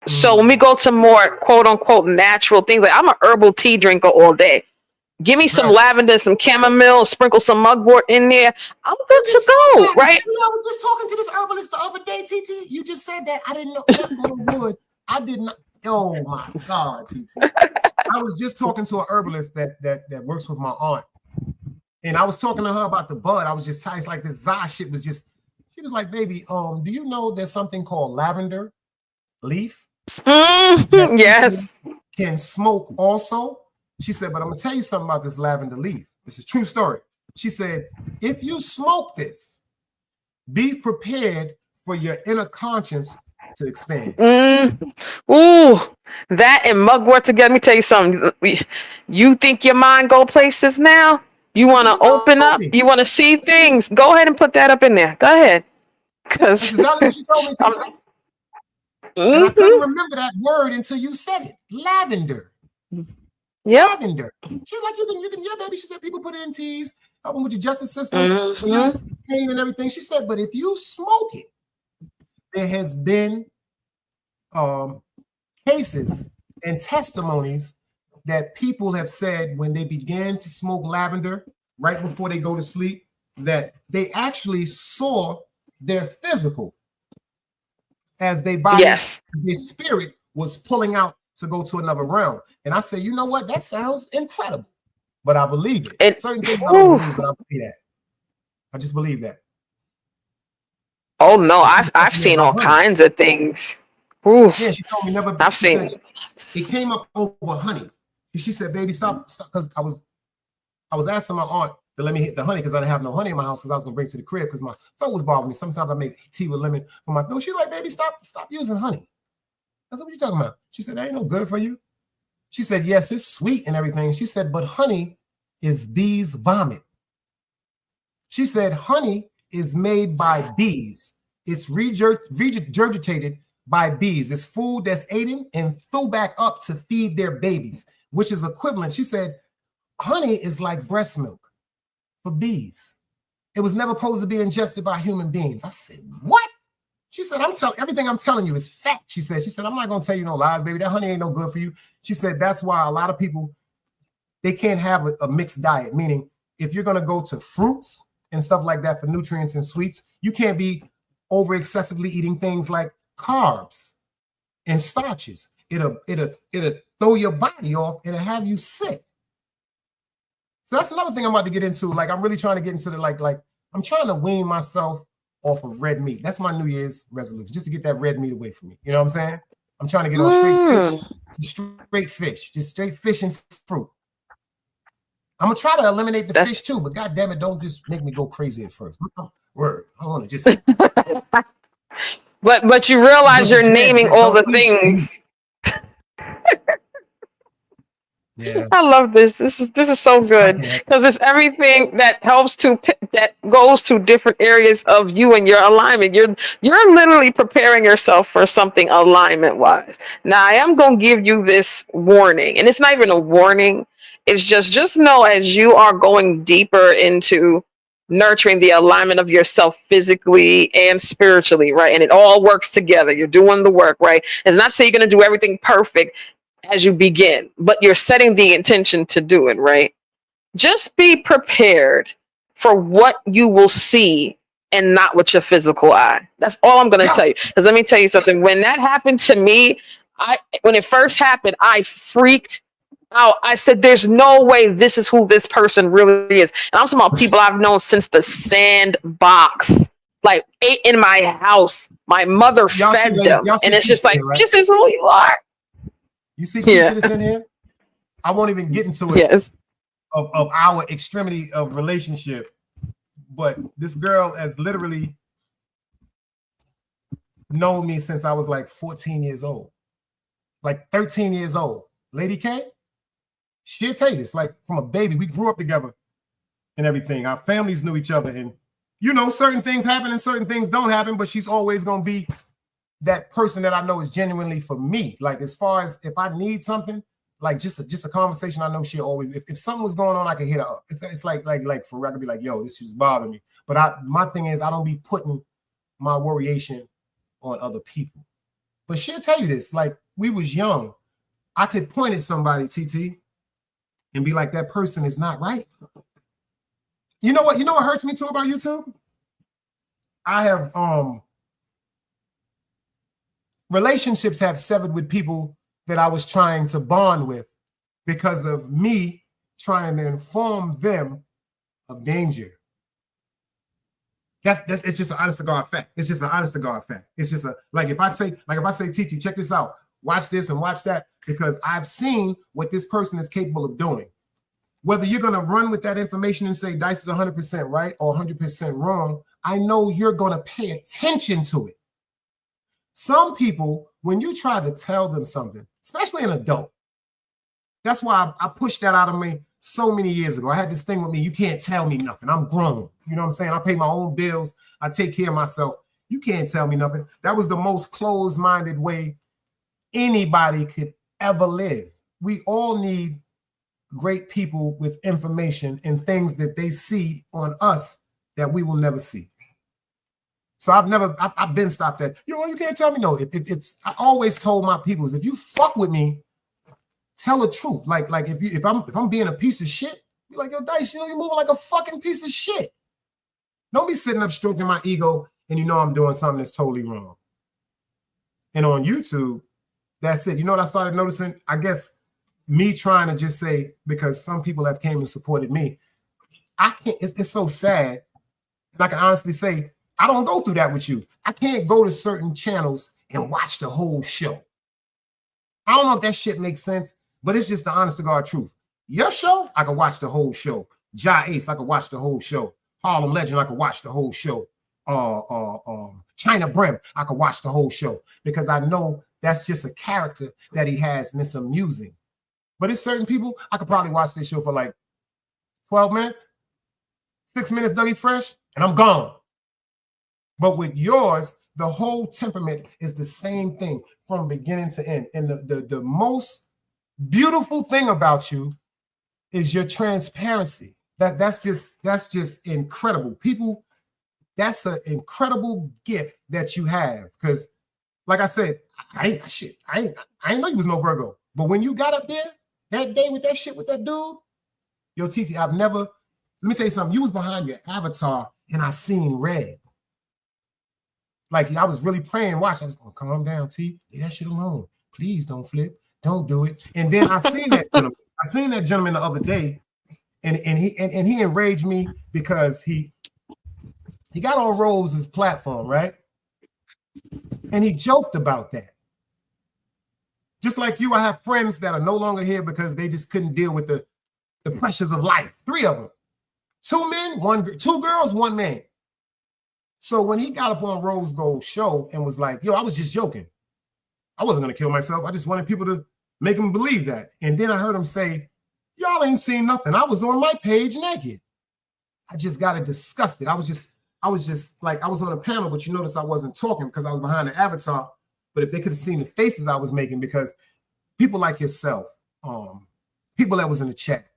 Speaker 8: So when we go to more quote unquote natural things, like I'm an herbal tea drinker all day. Give me some lavender, some chamomile, sprinkle some mugwort in there. I'm good to go, right?
Speaker 5: You know, I was just talking to this herbalist the other day, TT. You just said that. I didn't know. Wood. I did not. Oh my God, TT. I was just talking to an herbalist that works with my aunt. And I was talking to her about the bud. I was just tight. Like the Zah shit was just, she was like, baby, do you know there's something called lavender leaf?
Speaker 8: Yes.
Speaker 5: Can smoke also? She said, but I'm gonna tell you something about this lavender leaf. This is a true story. She said, if you smoke this, be prepared for your inner conscience to expand.
Speaker 8: Ooh, that and mugwort together. Let me tell you something. You think your mind go places now? You want to open up? You want to see things? Go ahead and put that up in there. Go ahead. Because
Speaker 5: that's exactly what she told me. And I couldn't remember that word until you said it. Lavender.
Speaker 8: Yeah.
Speaker 5: Lavender. She was like, you can, yeah, baby. She said people put it in teas, help them with your justice system, stress, pain, and everything. She said, but if you smoke it, there has been cases and testimonies that people have said when they began to smoke lavender right before they go to sleep, that they actually saw their physical as their body, their spirit was pulling out to go to another realm. And I say, you know what? That sounds incredible, but I believe it. Certain things I don't believe, but I believe that. I just believe that.
Speaker 8: Oh no, I've seen all kinds of things. Oof.
Speaker 5: Yeah, she told me never.
Speaker 8: I've seen
Speaker 5: it came up over honey. She said, baby, stop, because I was asking my aunt to let me hit the honey because I didn't have no honey in my house because I was gonna bring it to the crib because my throat was bothering me. Sometimes I make tea with lemon for my throat. She's like, baby, stop using honey. I said, what you talking about? She said, that ain't no good for you. She said, yes, it's sweet and everything. She said, but honey is bees' vomit. She said, honey is made by bees. It's regurgitated by bees. It's food that's eaten and thrown back up to feed their babies, which is equivalent. She said, honey is like breast milk for bees. It was never supposed to be ingested by human beings. I said, what? She said, everything I'm telling you is fact. She said, I'm not going to tell you no lies, baby. That honey ain't no good for you. She said, that's why a lot of people, they can't have a mixed diet, meaning if you're going to go to fruits and stuff like that for nutrients and sweets, you can't be over excessively eating things like carbs and starches. It'll throw your body off. It'll have you sick. So that's another thing I'm about to get into. Like, I'm really trying to get into the, like, I'm trying to wean myself off of red meat. That's my New Year's resolution, just to get that red meat away from me. You know what I'm saying? I'm trying to get on straight fish, just straight fish and fruit. I'm gonna try to eliminate the fish too, but God damn it, don't just make me go crazy at first. Word, I want to just.
Speaker 8: but you realize you're naming all the things.
Speaker 5: Yeah.
Speaker 8: I love this. This is so good because it's everything that helps that goes to different areas of you and your alignment. You're literally preparing yourself for something alignment wise. Now I am gonna give you this warning, and it's not even a warning. It's just know as you are going deeper into nurturing the alignment of yourself physically and spiritually, right? And it all works together. You're doing the work, right? It's not saying you're gonna do everything perfect as you begin, but you're setting the intention to do it, right? Just be prepared for what you will see and not with your physical eye. That's all I'm going to tell you. Because let me tell you something. When that happened to me, when it first happened, I freaked out. I said, there's no way this is who this person really is. And I'm talking about people I've known since the sandbox, like ate in my house. My mother fed them. And it's just like, this is who you are.
Speaker 5: You see Keisha that's in here? I won't even get into it.
Speaker 8: Yes.
Speaker 5: Of our extremity of relationship, but this girl has literally known me since I was like 14 years old, like 13 years old. Lady K, she'll tell you this, like from a baby, we grew up together and everything. Our families knew each other, and you know, certain things happen and certain things don't happen, but she's always gonna be that person that I know is genuinely for me. Like, as far as if I need something, like just a conversation, I know she'll always, if something was going on, I can hit her up. It's like for real, I could be like, yo, this just bothering me. But my thing is, I don't be putting my worryation on other people. But she'll tell you this, like, we was young. I could point at somebody, TT, and be like, that person is not right. You know what hurts me too about YouTube? I have, relationships have severed with people that I was trying to bond with because of me trying to inform them of danger. It's just an honest to God fact. It's just an honest to God fact. It's just if I say, TT, check this out, watch this and watch that, because I've seen what this person is capable of doing. Whether you're gonna run with that information and say Dice is 100% right or 100% wrong, I know you're gonna pay attention to it. Some people, when you try to tell them something, especially an adult, that's why I pushed that out of me so many years ago. I had this thing with me, you can't tell me nothing. I'm grown. You know what I'm saying? I pay my own bills. I take care of myself. You can't tell me nothing. That was the most closed-minded way anybody could ever live. We all need great people with information and things that they see on us that we will never see. So I've been stopped at, you can't tell me no. I always told my peoples, if you fuck with me, tell the truth. Like if I'm being a piece of shit, you're like, yo, Dice, you're moving like a fucking piece of shit. Don't be sitting up stroking my ego and you know I'm doing something that's totally wrong. And on YouTube, that's it. You know what I started noticing? I guess me trying to just say, because some people have came and supported me, I can't, it's so sad. And I can honestly say, I don't go through that with you. I can't go to certain channels and watch the whole show. I don't know if that shit makes sense, but it's just the honest to God truth. Your show, I can watch the whole show. Ja Ace, I could watch the whole show. Harlem Legend, I could watch the whole show. China Brim, I could watch the whole show because I know that's just a character that he has and it's amusing. But it's certain people, I could probably watch this show for like 12 minutes, 6 minutes, Dougie Fresh, and I'm gone. But with yours, the whole temperament is the same thing from beginning to end. And the most beautiful thing about you is your transparency. That's just incredible. People, that's an incredible gift that you have. Because, like I said, I ain't know you was no Virgo. But when you got up there that day with that shit with that dude, yo, TT, let me say something. You was behind your avatar and I seen red. Like I was really praying, watch. I was gonna calm down, T. Leave that shit alone. Please don't flip. Don't do it. And then I seen that gentleman. I seen that gentleman the other day, and he enraged me because he got on Rose's platform, right? And he joked about that. Just like you, I have friends that are no longer here because they just couldn't deal with the pressures of life. 3 of them. 2 men, 2 girls, 1 man. So when he got up on Rose Gold's show and was like, yo, I was just joking. I wasn't going to kill myself. I just wanted people to make him believe that. And then I heard him say, y'all ain't seen nothing. I was on my page naked. I just got it disgusted. I was just like, I was on a panel, but you notice I wasn't talking because I was behind the avatar. But if they could have seen the faces I was making, because people like yourself, people that was in the chat,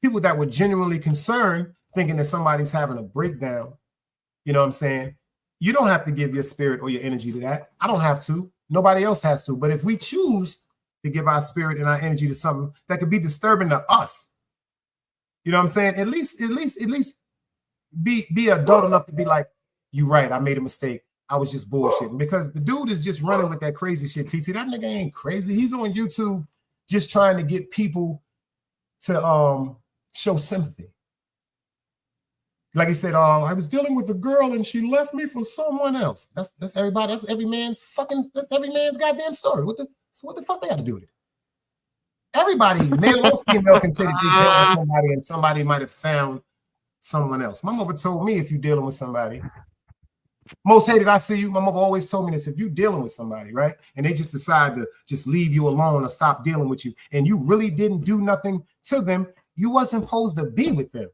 Speaker 5: people that were genuinely concerned, thinking that somebody's having a breakdown, you know what I'm saying? You don't have to give your spirit or your energy to that. I don't have to. Nobody else has to. But if we choose to give our spirit and our energy to something that could be disturbing to us, you know what I'm saying? At least be adult enough to be like, you right, I made a mistake. I was just bullshitting. Because the dude is just running with that crazy shit, TT. That nigga ain't crazy. He's on YouTube just trying to get people to show sympathy. Like he said, I was dealing with a girl and she left me for someone else. That's everybody. That's every man's goddamn story. What the fuck they got to do with it? Everybody, male or female, can say that they dealt with somebody and somebody might have found someone else. My mother told me if you're dealing with somebody, most hated, I see you. My mother always told me this: if you're dealing with somebody, right, and they just decide to just leave you alone or stop dealing with you, and you really didn't do nothing to them, you wasn't supposed to be with them.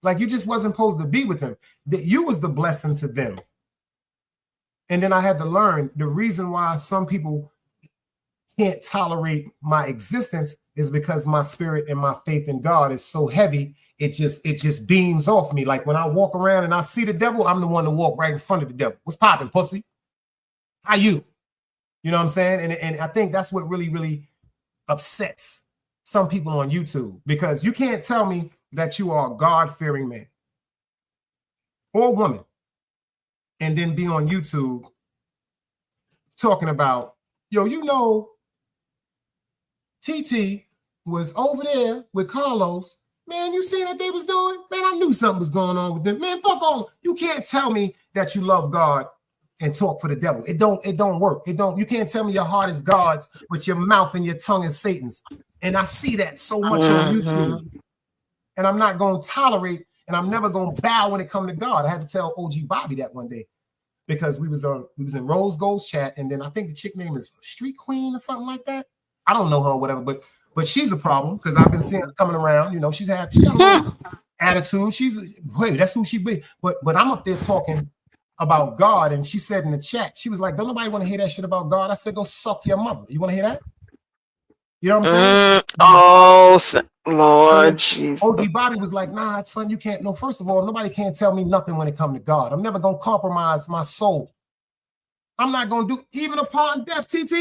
Speaker 5: Like you just wasn't supposed to be with them. That you was the blessing to them. And then I had to learn the reason why some people can't tolerate my existence is because my spirit and my faith in God is so heavy. It just beams off me. Like when I walk around and I see the devil, I'm the one to walk right in front of the devil. What's popping, pussy? How you? You know what I'm saying? And I think that's what really, really upsets some people on YouTube, because you can't tell me that you are a God-fearing man or woman and then be on YouTube talking about, yo, you know, TT was over there with Carlos. Man, you seen what they was doing? Man, I knew something was going on with them. Man, fuck on. You can't tell me that you love God and talk for the devil. It don't work. You can't tell me your heart is God's, but your mouth and your tongue is Satan's. And I see that so much on YouTube. And I'm not going to tolerate, and I'm never going to bow when it comes to God. I had to tell OG Bobby that one day, because we was in Rose Gold's chat, and then I think the chick name is Street Queen or something like that. I don't know her or whatever, but she's a problem because I've been seeing her coming around. You know, she got a little attitude. That's who she be. But I'm up there talking about God, and she said in the chat, she was like, "Don't nobody want to hear that shit about God." I said, "Go suck your mother." You want to hear that? You know what I'm saying?
Speaker 8: Lord Jesus.
Speaker 5: OG Bobby was like, nah, son, you can't. No, first of all, nobody can't tell me nothing when it comes to God. I'm never going to compromise my soul. I'm not going to do, even upon death, TT.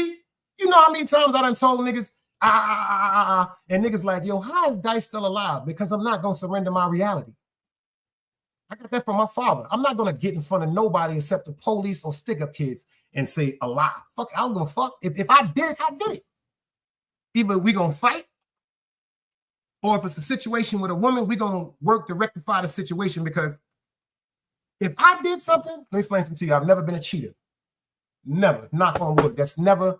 Speaker 5: You know how many times I done told niggas, and niggas like, yo, how is Dice still alive? Because I'm not going to surrender my reality. I got that from my father. I'm not going to get in front of nobody except the police or stick-up kids and say alive. Fuck, I don't give a fuck. If I did it, I did it. Either we going to fight, or if it's a situation with a woman, we're going to work to rectify the situation. Because if I did something, let me explain something to you. I've never been a cheater. Never. Knock on wood. That's never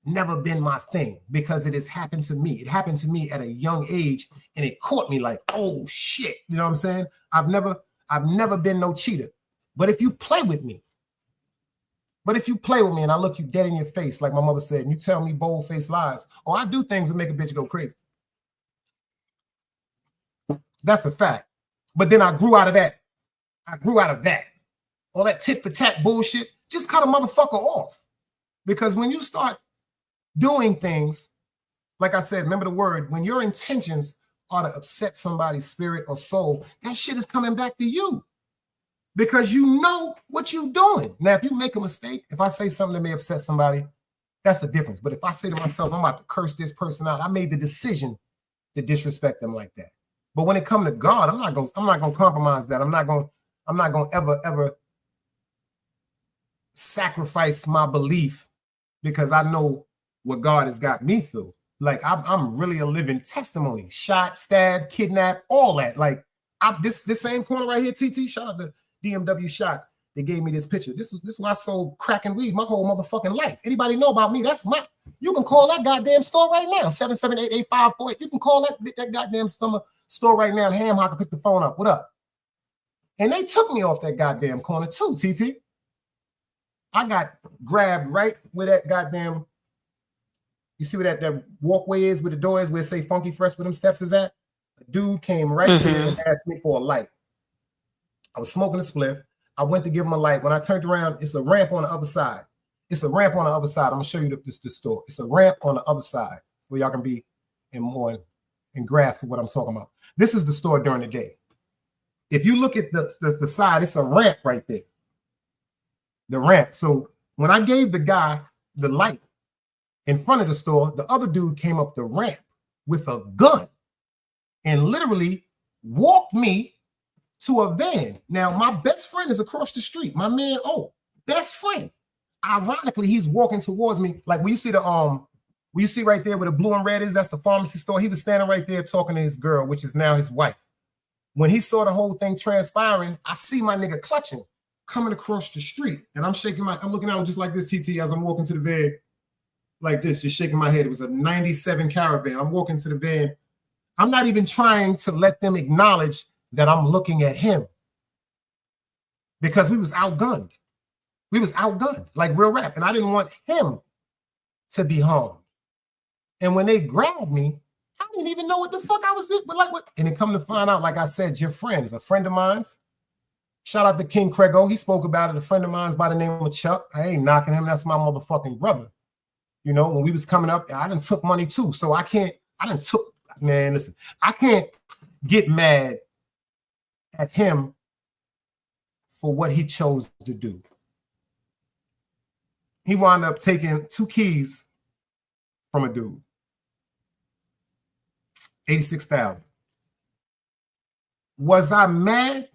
Speaker 5: never been my thing because it has happened to me. It happened to me at a young age and it caught me like, oh shit. You know what I'm saying? I've never been no cheater. But if you play with me and I look you dead in your face, like my mother said, and you tell me bold-faced lies, or I do things that make a bitch go crazy. That's a fact. But then I grew out of that. All that tit for tat bullshit, just cut a motherfucker off. Because when you start doing things, like I said, remember the word, when your intentions are to upset somebody's spirit or soul, that shit is coming back to you. Because you know what you're doing. Now, if you make a mistake, if I say something that may upset somebody, that's the difference. But if I say to myself, I'm about to curse this person out, I made the decision to disrespect them like that. But when it comes to God, I'm not gonna compromise that. I'm not gonna ever sacrifice my belief because I know what God has got me through. Like I'm really a living testimony. Shot, stabbed, kidnapped, all that. Like this same corner right here, TT. Shout out to DMW Shots. They gave me this picture. This is why I sold crack and weed my whole motherfucking life. Anybody know about me? That's my. You can call that goddamn store right now. 778-8548. You can call that goddamn store right now. Ham Hock can pick the phone up. What up? And they took me off that goddamn corner too, TT. I got grabbed right where that goddamn. You see where that walkway is, where the door is, where it say Funky Fresh, where them steps is at? A dude came right there and asked me for a light. I was smoking a spliff. I went to give him a light. When I turned around, it's a ramp on the other side. I'm gonna show you the store. It's a ramp on the other side where y'all can be in grasp of what I'm talking about. This is the store during the day. If you look at the side, it's a ramp right there. The ramp. So when I gave the guy the light in front of the store, the other dude came up the ramp with a gun and literally walked me to a van. Now, my best friend is across the street. My man, best friend. Ironically, he's walking towards me. Like when you see you see right there where the blue and red is, that's the pharmacy store. He was standing right there talking to his girl, which is now his wife. When he saw the whole thing transpiring, I see my nigga clutching, coming across the street. And I'm looking at him just like this, TT, as I'm walking to the van, like this, just shaking my head. It was a 97 Caravan. I'm walking to the van. I'm not even trying to let them acknowledge that I'm looking at him because we was outgunned. Like real rap. And I didn't want him to be harmed. And when they grabbed me, I didn't even know what the fuck I was doing. But like what? And then come to find out, like I said, your friends, a friend of mine's. Shout out to King Crego. He spoke about it. A friend of mine's by the name of Chuck. I ain't knocking him. That's my motherfucking brother. You know, when we was coming up, I done took money too. So I can't get mad at him for what he chose to do. He wound up taking 2 keys from a dude. $86,000. Was I mad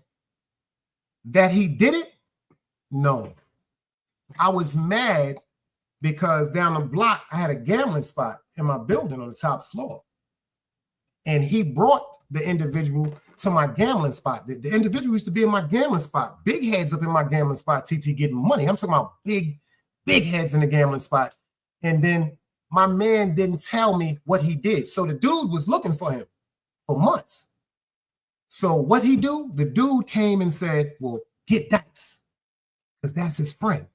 Speaker 5: that he did it? No. I was mad because down the block, I had a gambling spot in my building on the top floor. And he brought the individual to my gambling spot. The individual used to be in my gambling spot. Big heads up in my gambling spot, TT getting money. I'm talking about big heads in the gambling spot. And then my man didn't tell me what he did. So the dude was looking for him for months. So what he do? The dude came and said, well, get Dice, because that's his friend.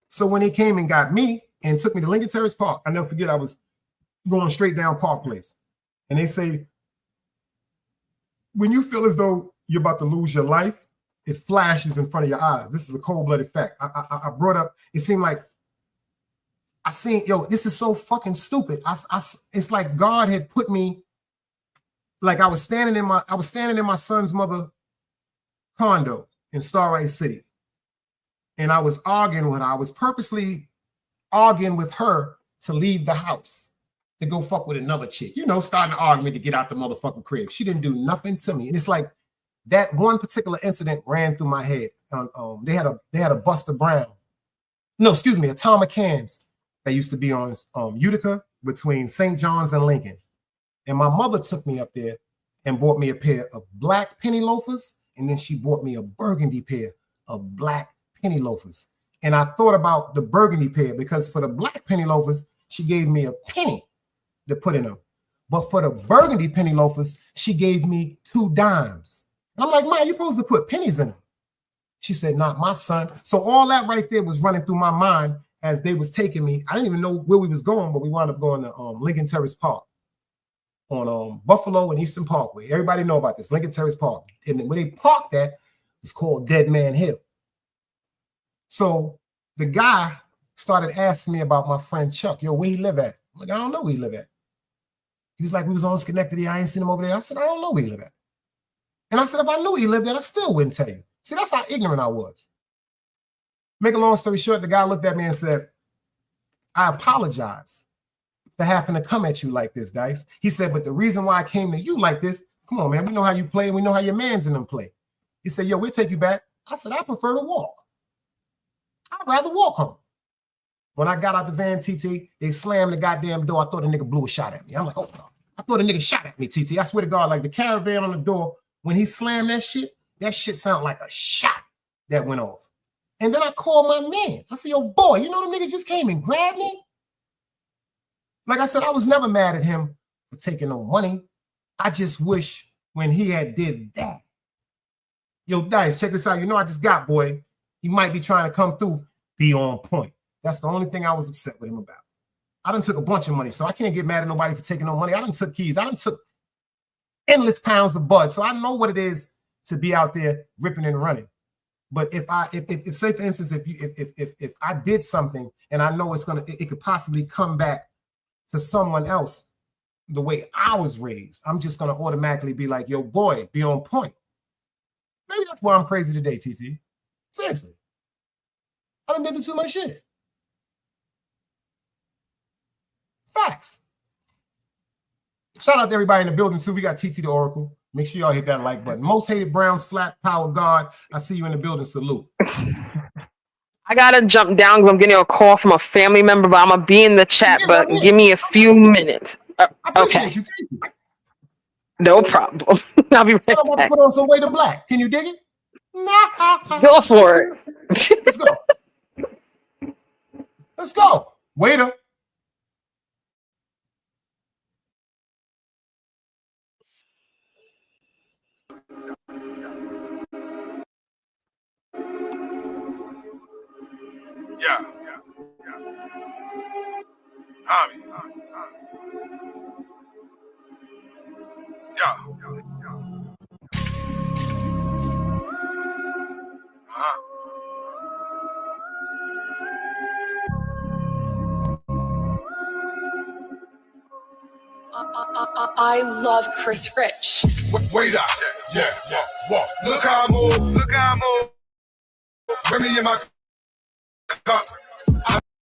Speaker 5: So when he came and got me and took me to Lincoln Terrace Park, I never forget, I was going straight down Park Place. And they say, when you feel as though you're about to lose your life, it flashes in front of your eyes. This is a cold-blooded fact. I brought up, it seemed like, I seen, this is so fucking stupid. It's like God had put me, like I was standing in my son's mother condo in Starlight City. And I was arguing with her. I was purposely arguing with her to leave the house, to go fuck with another chick. Starting an argument to get out the motherfucking crib. She didn't do nothing to me. And it's like that one particular incident ran through my head. They had a Buster Brown. No, excuse me, a Tom McCann's that used to be on Utica between St. John's and Lincoln. And my mother took me up there and bought me a pair of black penny loafers. And then she bought me a burgundy pair of black penny loafers. And I thought about the burgundy pair because for the black penny loafers, she gave me a penny to put in them. But for the burgundy penny loafers, she gave me 2 dimes. And I'm like, Ma, you're supposed to put pennies in them. She said, not my son. So all that right there was running through my mind as they was taking me. I didn't even know where we was going, but we wound up going to Lincoln Terrace Park on Buffalo and Eastern Parkway. Everybody know about this, Lincoln Terrace Park. And where they parked at is called Dead Man Hill. So the guy started asking me about my friend Chuck. Yo, where he live at? I'm like, I don't know where he live at. He was like, we was on Schenectady. I ain't seen him over there. I said, I don't know where he live at. And I said, if I knew where he lived at, I still wouldn't tell you. See, that's how ignorant I was. Make a long story short, the guy looked at me and said, I apologize for having to come at you like this, Dice. He said, but the reason why I came to you like this, come on, man, we know how you play. We know how your mans in them play. He said, yo, we'll take you back. I said, I prefer to walk. I'd rather walk home. When I got out the van, TT, they slammed the goddamn door. I thought a nigga blew a shot at me. I'm like, oh, no. I thought a nigga shot at me, TT. I swear to God, like the caravan on the door, when he slammed that shit sounded like a shot that went off. And then I called my man. I said, yo, boy, you know them niggas just came and grabbed me? Like I said, I was never mad at him for taking no money. I just wish when he had did that. Yo, Dice, check this out. You know I just got, boy. He might be trying to come through, be on point. That's the only thing I was upset with him about. I done took a bunch of money, so I can't get mad at nobody for taking no money. I done took keys. I done took endless pounds of bud, so I know what it is to be out there ripping and running. But if say for instance, if I did something and I know it could possibly come back to someone else the way I was raised, I'm just gonna automatically be like, yo, boy, be on point. Maybe that's why I'm crazy today, TT. Seriously. I done been through too much shit. Facts. Shout out to everybody in the building too. We got TT the Oracle. Make sure y'all hit that like button. Most hated Browns flat power guard. I see you in the building. Salute.
Speaker 8: I gotta jump down because I'm getting a call from a family member, but I'm gonna be in the chat. But give me a few minutes. Okay.
Speaker 5: You.
Speaker 8: No problem. I'll be right back.
Speaker 5: I'm about to put on some Way to Black. Can you dig it?
Speaker 8: Go for it.
Speaker 5: Let's go. Let's go. Waiter.
Speaker 7: Yeah. Tommy. Yeah.
Speaker 9: I love Chris Rich.
Speaker 6: Wait up. Yeah. Walk. Look how I move. Bring me in my cup.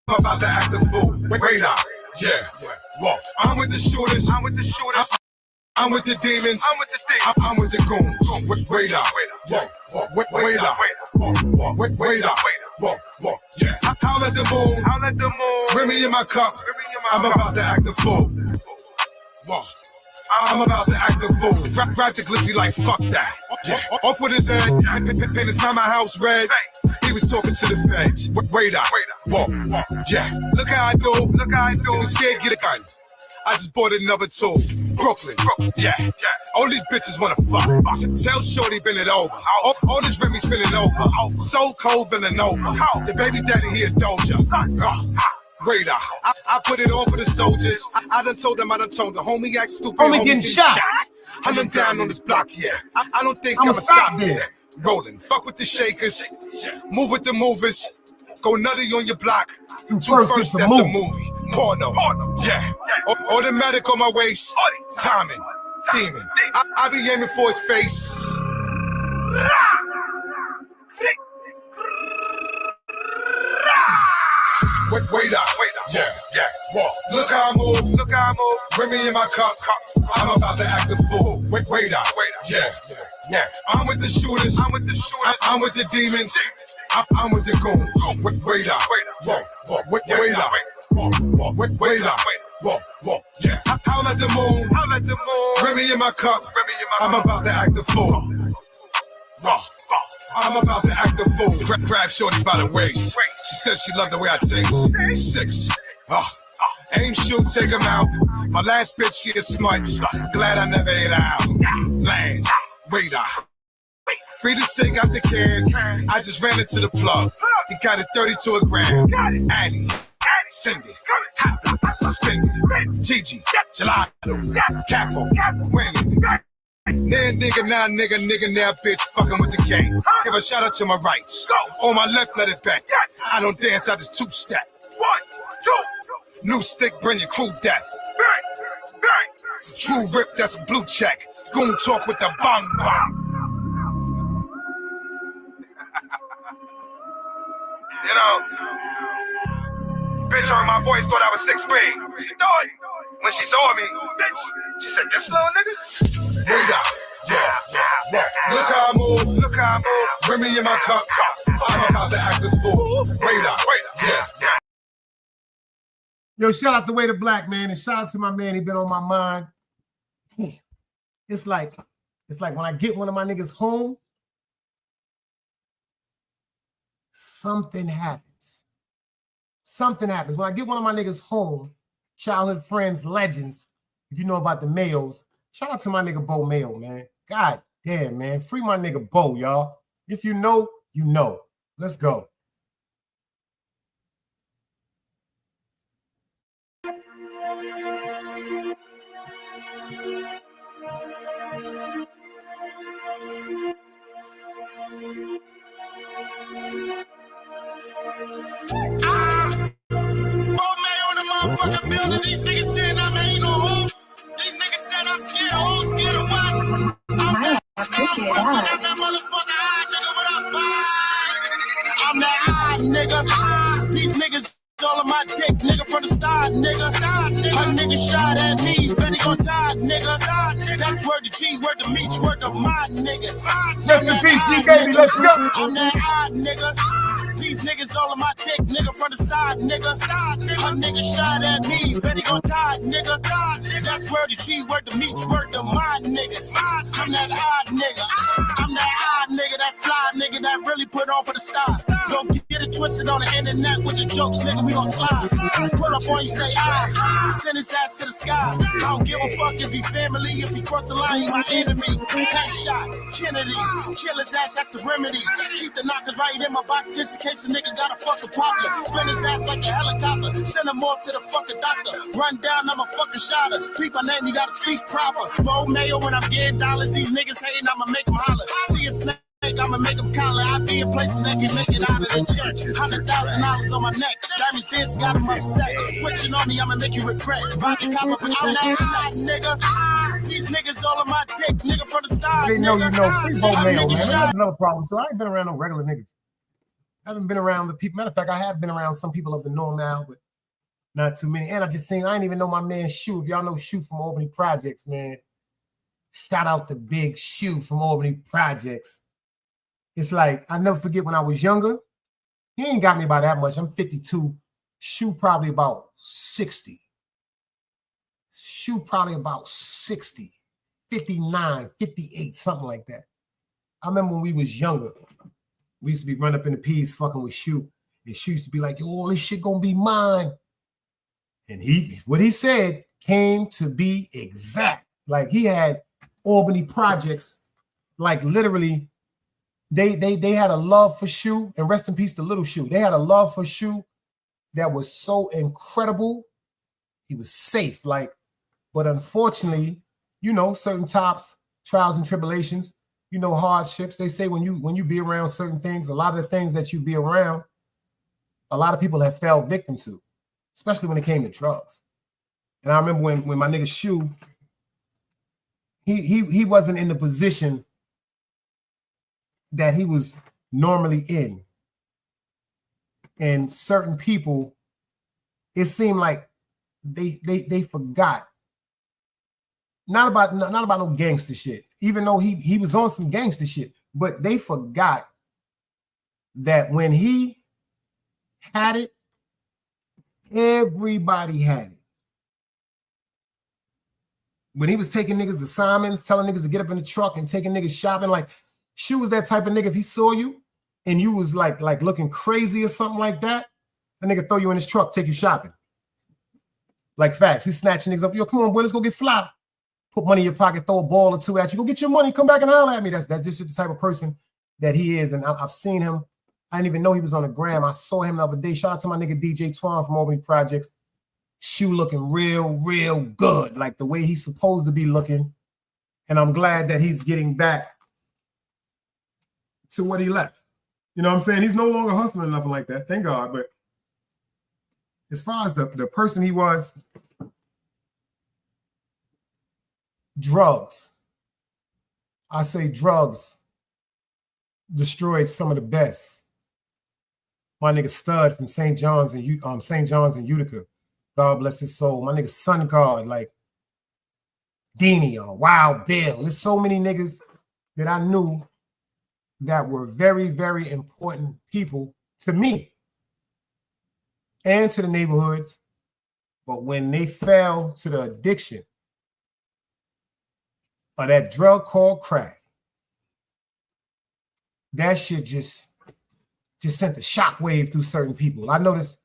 Speaker 6: I'm about to act a fool. Wait up. Yeah. Walk. I'm with the shooters. I'm with the demons. I'm with the goons. Wait up. Walk. Wait up. Wait up. Walk. Yeah. Howl at the moon. Bring me in my cup. I'm about to act a fool. Walk. I'm about to act a fool. Grab the glizzy like fuck that. Yeah. Off with his head. Paint his mama house red. He was talking to the feds. Wait up. Walk. Yeah. Look how I do. If you scared, get a gun. I just bought another tool. Brooklyn. Yeah. All these bitches wanna fuck. Tell Shorty bend it over. All this Remy spinning over. So cold, Villanova. The baby daddy here, Doja. Radar. I put it on for the soldiers. I done told them, the homie act stupid.
Speaker 5: Homie getting shot.
Speaker 6: I done down on this block, yeah. I don't think I'ma stop there. Rolling, fuck with the shakers. Move with the movers. Go nutty on your block. Two first, that's a movie. Porno, yeah. Automatic on my waist. Timing, demon. I be aiming for his face. Wait up. Yeah. Walk. Look how I move. Bring me in my cup. I'm about to act a fool. Wait up. Yeah. I'm with the shooters. I'm with the demons. I'm with the goons. Wait up. Walk. Wait up. Wait up. Walk. Yeah. Howl at the moon. Bring me in my cup. I'm about to act a fool. I'm about to act a fool. Grab shorty by the waist. She says she loved the way I taste. 6. Aim, shoot, take him out. My last bitch, she is smart. Glad I never ate her out. Land, radar. Free to sing out the can. I just ran into the plug. He got it 32 a gram. Annie, send it. Hot block, spin it. Gigi, gelato. Capo, winning. Nah nigga, now bitch, fucking with the game. Give a shout out to my rights. On my left, let it back. I don't dance, I just two-step. 1, 2. New stick, bring your crew death. True rip, that's a blue check. Goon talk with the bong bong. You know, bitch heard my voice, thought I was 6'3". She thought when she saw me, bitch, she said, this little nigga? Yeah. Look how I move. Bring me in my cup. I'm about to act a fool. Radar. Yeah.
Speaker 5: Yo, shout out the Way to Black, man, and shout out to my man. He been on my mind. It's like when I get one of my niggas home, something happens. Something happens. When I get one of my niggas home, childhood friends, legends, if you know about the Mayos, shout out to my nigga Bo Mayo, man. God damn, man. Free my nigga Bo, y'all. If you know, you know. Let's go.
Speaker 2: Motherfucking building, these niggas saying I ain't no hoop. These niggas said I'm scared. Who's scared of what? I'm that motherfucker high nigga. What up, boy? I'm that high nigga. These niggas all on my dick, nigga, from the start, nigga. A nigga shot at me, bet he gon' die, nigga. That's word to G, word to Meech, word to my niggas.
Speaker 5: Rest in peace, G baby. Let's go.
Speaker 2: I'm that high nigga. These niggas all on my dick, nigga, from the start, nigga. A nigga shot at me, bet he gon' die, nigga. That's word to G, word to Meech, word to my niggas. I'm that high nigga. I'm that high nigga, that fly nigga that really put on for the stars. Don't get it twisted on the internet with the jokes, nigga. We gon' slide. Pull up on you, say I. Send his ass to the sky. I don't give a fuck if he family, if he cross the line, he my enemy. Headshot, Kennedy, kill his ass, that's the remedy. Keep the knockers right in my box just in case a nigga got a fucking popular. Spin his ass like a helicopter. Send him off to the fucking doctor. Run down, I'm a fucking shotter. Speak my name, you gotta speak proper. Bo Mayo, when I'm getting dollars, these niggas hating, I'ma make them holler. See a snake, I'ma make them collar. I be in places that can make it out of the church. $100,000 on my neck. Diamonds dance got them upset. Switching on me, I'ma make you regret. Body copper, but I'm that hot nigga. These niggas all on my dick, nigga, from the start.
Speaker 5: They know you know. Free Bo Mayo, man. That's another problem. So I ain't been around no regular niggas. I haven't been around the people. Matter of fact, I have been around some people of the normal, but not too many. And I just seen, I didn't even know my man Shoe. If y'all know Shoe from Albany Projects, man. Shout out to Big Shoe from Albany Projects. It's like, I never forget when I was younger. He ain't got me by that much. I'm 52. Shoe probably about 60. Shoe probably about 60, 59, 58, something like that. I remember when we was younger, we used to be running up in the P's fucking with Shoe. And Shoe used to be like, yo, all this shit gonna be mine. And what he said came to be exact. Like he had Albany Projects, like literally, they had a love for Shoe, and rest in peace to Little Shoe. They had a love for Shoe that was so incredible. He was safe, like, but unfortunately, you know, certain tops, trials and tribulations, you know, hardships. They say when you be around certain things, a lot of the things that you be around, a lot of people have fell victim to, especially when it came to drugs. And I remember when my nigga Shoe, he wasn't in the position that he was normally in. And certain people, it seemed like they forgot. Not about no gangster shit, even though he was on some gangster shit, but they forgot that when he had it, everybody had it. When he was taking niggas to Simon's, telling niggas to get up in the truck and taking niggas shopping, like Shu was that type of nigga. If he saw you and you was like looking crazy or something like that, that nigga throw you in his truck, take you shopping. Like facts. He's snatching niggas up. Yo, come on, boy, let's go get fly. Put money in your pocket, throw a ball or two at you. Go get your money, come back and holler at me. That's just the type of person that he is. And I've seen him. I didn't even know he was on the gram. I saw him the other day. Shout out to my nigga DJ Twan from Albany Projects. Shu looking real good, like the way he's supposed to be looking. And I'm glad that he's getting back to what he left. You know what I'm saying? He's no longer hustling or nothing like that. Thank God. But as far as the person he was, drugs. I say drugs destroyed some of the best. My nigga Stud from St. John's in Utica. God bless his soul. My nigga Sun God, like Deanie or Wild Bill. There's so many niggas that I knew that were very, very important people to me and to the neighborhoods. But when they fell to the addiction of that drug called crack, that shit just sent a shockwave through certain people. I noticed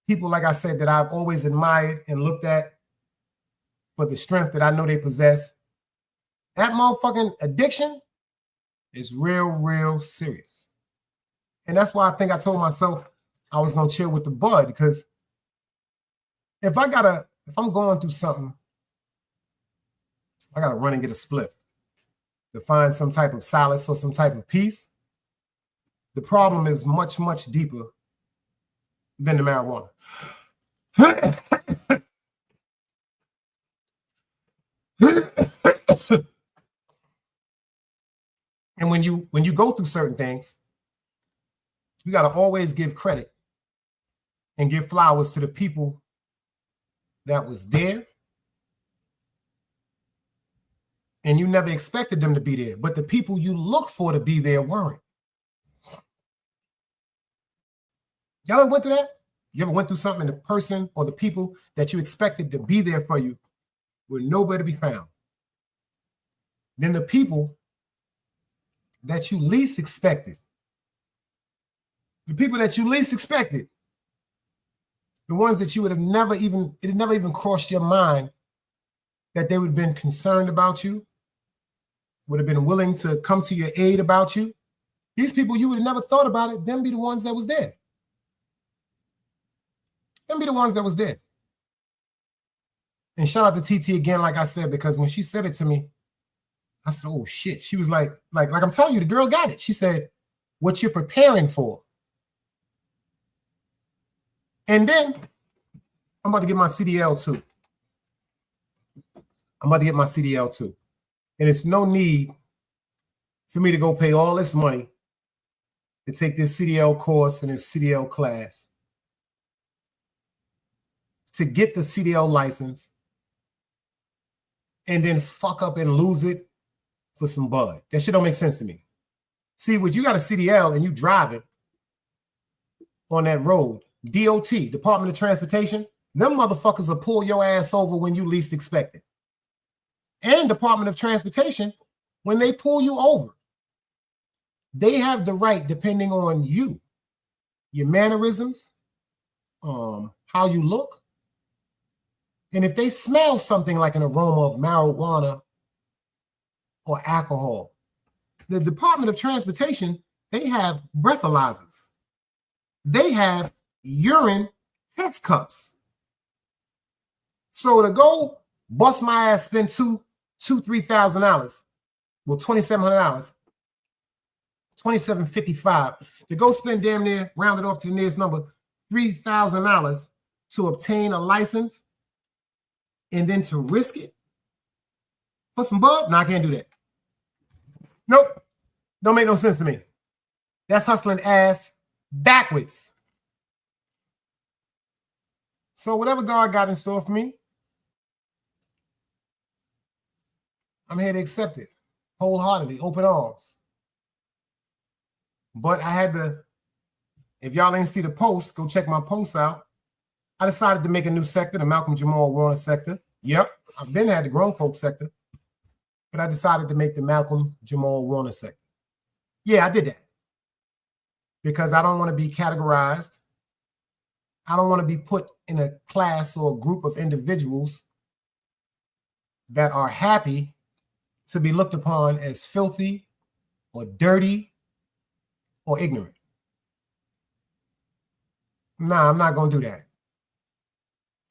Speaker 5: people, like I said, that I've always admired and looked at for the strength that I know they possess. That motherfucking addiction is real serious. And that's why I think I told myself I was gonna chill with the bud, because if I'm going through something, I gotta run and get a split to find some type of solace or some type of peace. The problem is much deeper than the marijuana. And when you go through certain things, you got to always give credit and give flowers to the people that was there, and you never expected them to be there, but the people you look for to be there weren't. Y'all ever went through that? You ever went through something and the person or the people that you expected to be there for you were nowhere to be found? Then the people that you least expected, the ones that you would have never even crossed your mind that they would have been concerned about you, would have been willing to come to your aid about you. These people you would have never thought about it, them be the ones that was there. And shout out to TT again, like I said, because when she said it to me, I said, oh shit. She was like I'm telling you, the girl got it. She said, what you're preparing for. And then I'm about to get my CDL too. And it's no need for me to go pay all this money to take this CDL course and this CDL class, to get the CDL license, and then fuck up and lose it for some bud. That shit don't make sense to me. See, when you got a CDL and you drive it on that road, DOT, Department of Transportation, them motherfuckers will pull your ass over when you least expect it. And Department of Transportation, when they pull you over, they have the right, depending on you, your mannerisms, how you look, and if they smell something like an aroma of marijuana or alcohol, the Department of Transportation, they have breathalyzers. They have urine test cups. So to go bust my ass, spend $3,000, well, $2,700, $2,755, to go spend damn near, round it off to the nearest number, $3,000 to obtain a license, and then to risk it for some bud? No, I can't do that. Nope. Don't make no sense to me. That's hustling ass backwards. So whatever God got in store for me, I'm here to accept it wholeheartedly, open arms. But I had to, if y'all ain't see the post, go check my post out. I decided to make a new sector, the Malcolm Jamal Warner sector. Yep, I've been had the grown folk sector, but I decided to make the Malcolm Jamal Warner sector. Yeah, I did that. Because I don't want to be categorized. I don't want to be put in a class or a group of individuals that are happy to be looked upon as filthy or dirty or ignorant. Nah, I'm not going to do that.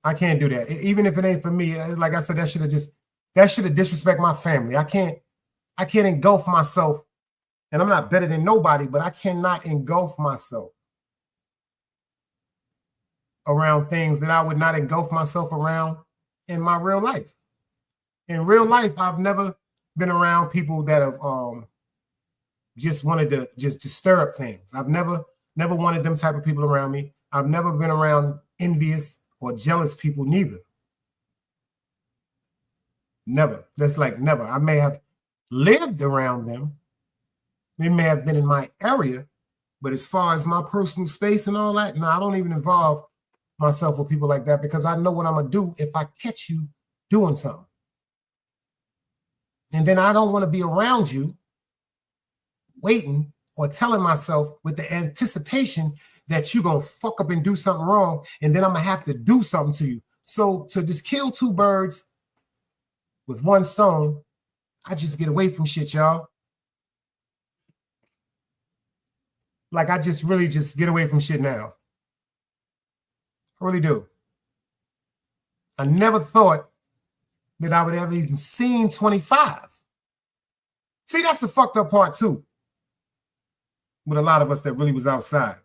Speaker 5: I can't do that. Even if it ain't for me, like I said, that should have disrespect my family. I can't engulf myself, and I'm not better than nobody, but I cannot engulf myself around things that I would not engulf myself around in my real life. In real life, I've never been around people that have just wanted to just stir up things. I've never wanted them type of people around me. I've never been around envious or jealous people neither. Never. That's like never. I may have lived around them. They may have been in my area, but as far as my personal space and all that, no, I don't even involve myself with people like that because I know what I'm going to do if I catch you doing something. And then I don't want to be around you waiting or telling myself with the anticipation that you're going to fuck up and do something wrong, and then I'm going to have to do something to you. So to just kill two birds with one stone, I just get away from shit, y'all. Like, I just really just get away from shit now. I really do. I never thought that I would ever even seen 25. See, that's the fucked up part too. With a lot of us that really was outside.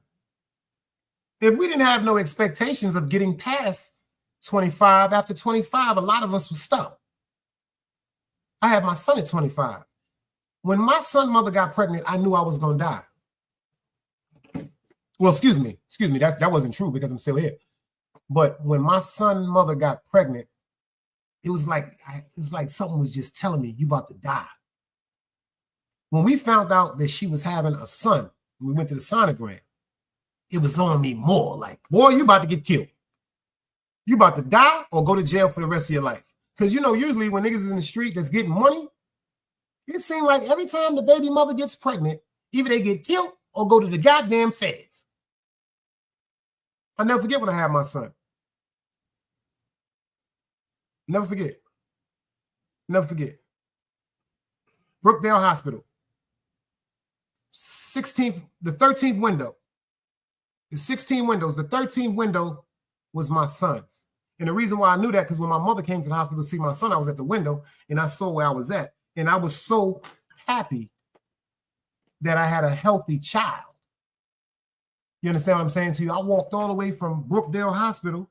Speaker 5: If we didn't have no expectations of getting past 25, after 25, a lot of us were stuck. I had my son at 25. When my son's mother got pregnant, I knew I was going to die. Well, excuse me. That wasn't true because I'm still here. But when my son's mother got pregnant, it was like something was just telling me, you about to die. When we found out that she was having a son, we went to the sonogram, it was on me more like, boy, you about to get killed. You about to die or go to jail for the rest of your life. Because, you know, usually when niggas is in the street that's getting money, it seems like every time the baby mother gets pregnant, either they get killed or go to the goddamn feds. I'll never forget when I had my son. Never forget. Never forget. Brookdale Hospital. The 13th window. The 16 windows. The 13th window was my son's. And the reason why I knew that, because when my mother came to the hospital to see my son, I was at the window and I saw where I was at. And I was so happy that I had a healthy child. You understand what I'm saying to you? I walked all the way from Brookdale Hospital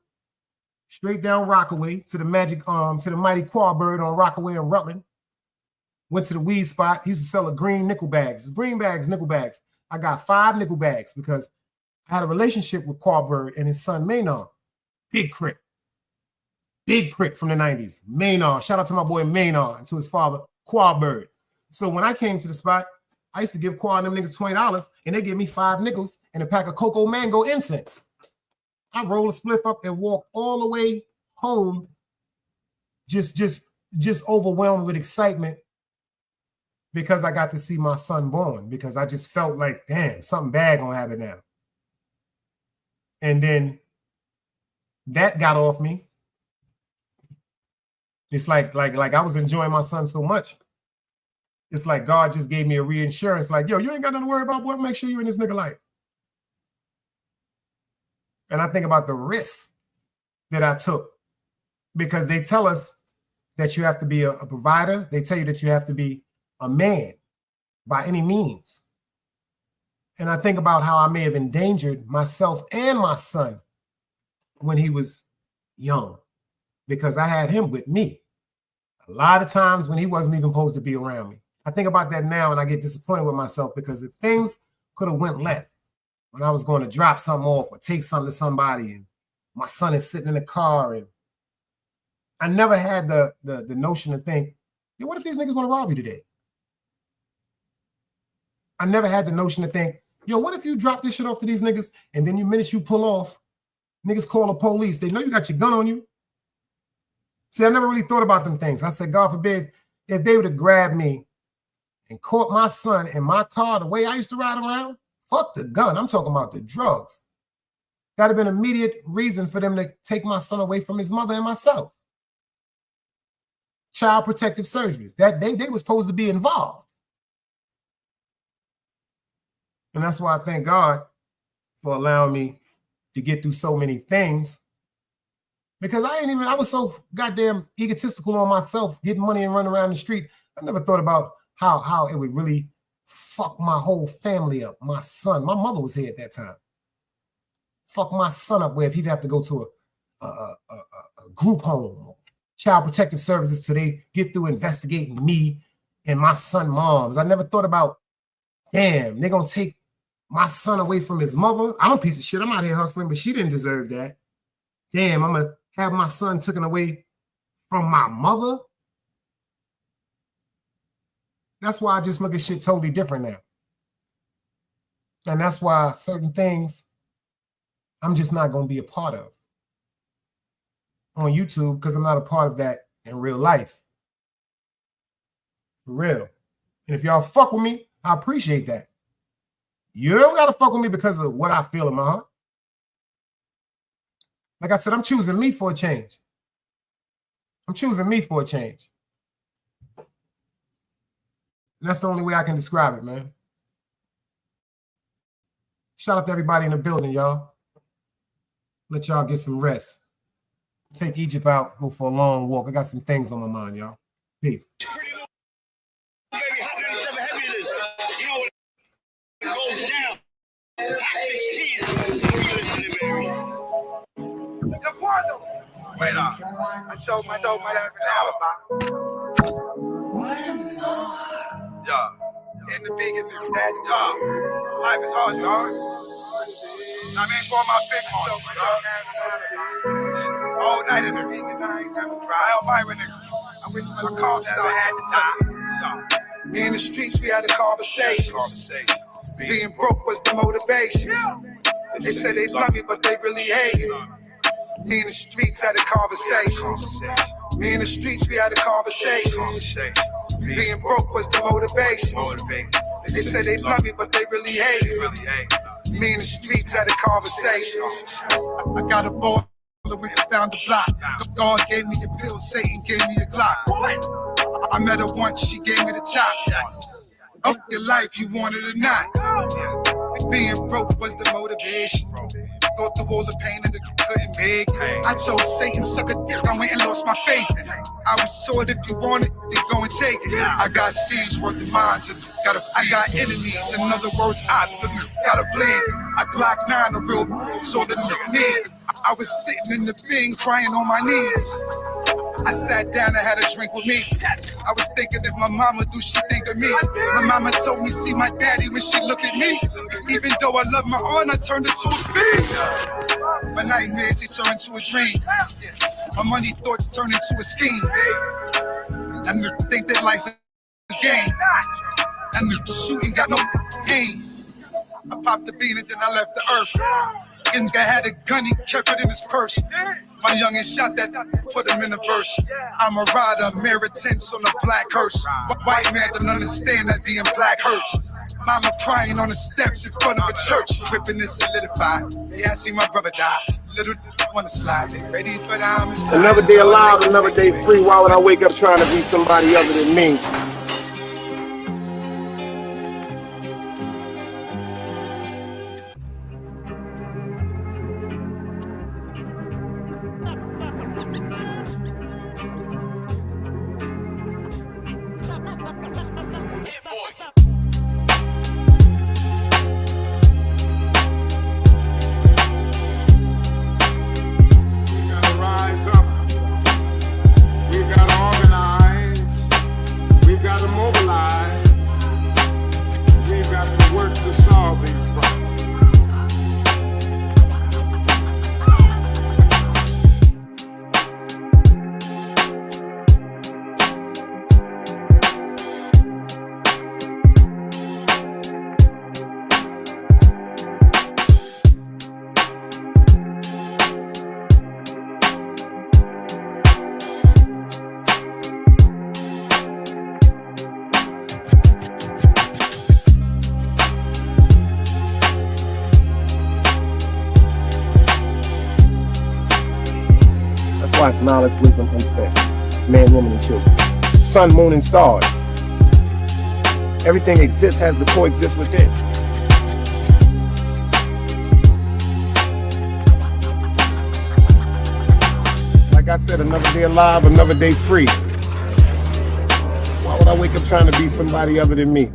Speaker 5: straight down Rockaway to the Mighty Quabird on Rockaway and Rutland. Went to the weed spot. He used to sell green nickel bags. Green bags, nickel bags. I got 5 nickel bags because I had a relationship with Quabird and his son Maynard. Big Crit from the 90s. Maynard. Shout out to my boy Maynard and to his father, Quabird. So when I came to the spot, I used to give Quad and them niggas $20 and they give me 5 nickels and a pack of Cocoa Mango incense. I roll a spliff up and walk all the way home, just overwhelmed with excitement because I got to see my son born, because I just felt like, damn, something bad gonna happen now. And then that got off me. It's like I was enjoying my son so much. It's like God just gave me a reinsurance, like, yo, you ain't got nothing to worry about, boy. Make sure you in this nigga life. And I think about the risk that I took, because they tell us that you have to be a provider. They tell you that you have to be a man by any means. And I think about how I may have endangered myself and my son when he was young, because I had him with me a lot of times when he wasn't even supposed to be around me. I think about that now and I get disappointed with myself, because if things could have went left when I was going to drop something off or take something to somebody and my son is sitting in the car, and I never had the notion to think, yo, what if these niggas want to rob you today? I never had the notion to think, yo, what if you drop this shit off to these niggas and then the minute you pull off, niggas call the police. They know you got your gun on you. See, I never really thought about them things. I said, God forbid, if they would have grabbed me and caught my son in my car the way I used to ride around, fuck the gun. I'm talking about the drugs. That'd have been immediate reason for them to take my son away from his mother and myself. Child protective surgeries. That they were supposed to be involved. And that's why I thank God for allowing me to get through so many things. Because I was so goddamn egotistical on myself, getting money and running around the street. I never thought about how it would really fuck my whole family up. My son, my mother was here at that time. Fuck my son up where if he'd have to go to a group home or child protective services till they get through investigating me and my son moms. I never thought about, damn, they're going to take my son away from his mother. I'm a piece of shit. I'm out here hustling, but she didn't deserve that. Damn, I'm going to have my son taken away from my mother. That's why I just look at shit totally different now. And that's why certain things I'm just not going to be a part of on YouTube, because I'm not a part of that in real life. For real. And if y'all fuck with me, I appreciate that. You don't got to fuck with me because of what I feel in my heart. Like I said, I'm choosing me for a change. I'm choosing me for a change. And that's the only way I can describe it, man. Shout out to everybody in the building, y'all. Let y'all get some rest. Take Egypt out, go for a long walk. I got some things on my mind, y'all. Peace.
Speaker 1: Wait up. I showed my dog might have an alibi. Yeah. In the beginning, daddy. Yeah. Life is hard, y'all. I mean, for my big one. All night in the vegan, I ain't never cry. Hell, Byron, nigga. I wish when I called that I had to die. Me in the streets, we had a conversation. Being broke was the motivation. They said they love me, but they really hate me. Me in the streets had a conversation. Me in the streets, we had a conversation. Being broke was the motivation. They said they love me, but they really hate me. Me in the streets had a conversation. I got a boy that went and found the block. God gave me a pill, Satan gave me a Glock. I met her once, she gave me the top. Of your life, you want it or not. Being broke was the motivation. Go through all the pain and the couldn't make. I told Satan, suck a dick, I went and lost my faith in it. I was told if you want it, then go and take it. I got seeds worth the minds, I got enemies, in other words, ops, the gotta bleed. I Glock 9, a real so the need. I was sitting in the bin crying on my knees. I sat down and had a drink with me. I was thinking if my mama do, she think of me. My mama told me see my daddy when she look at me. Even though I love my aunt, I turned it to a speed. My nightmares, he turned to a dream. My money thoughts turned into a scheme. I think that life is a game. And the shooting got no pain. I popped the bean and then I left the earth. And I had a gun, he kept it in his purse. My youngin' shot that, put him in a verse. I'm a rider, mirror tints on a black hearse. White man don't understand that being black hurts. Mama crying on the steps in front of a church. Dripping and solidified. Yeah, I see my brother die. Little wanna slide. They ready for the homicide.
Speaker 4: Another day alive, another day free. Why would I wake up trying to be somebody other than me? knowledge, wisdom, understanding. Man, woman, and children. Sun, moon, and stars. Everything exists has to coexist within. Like I said, another day alive, another day free. Why would I wake up trying to be somebody other than me?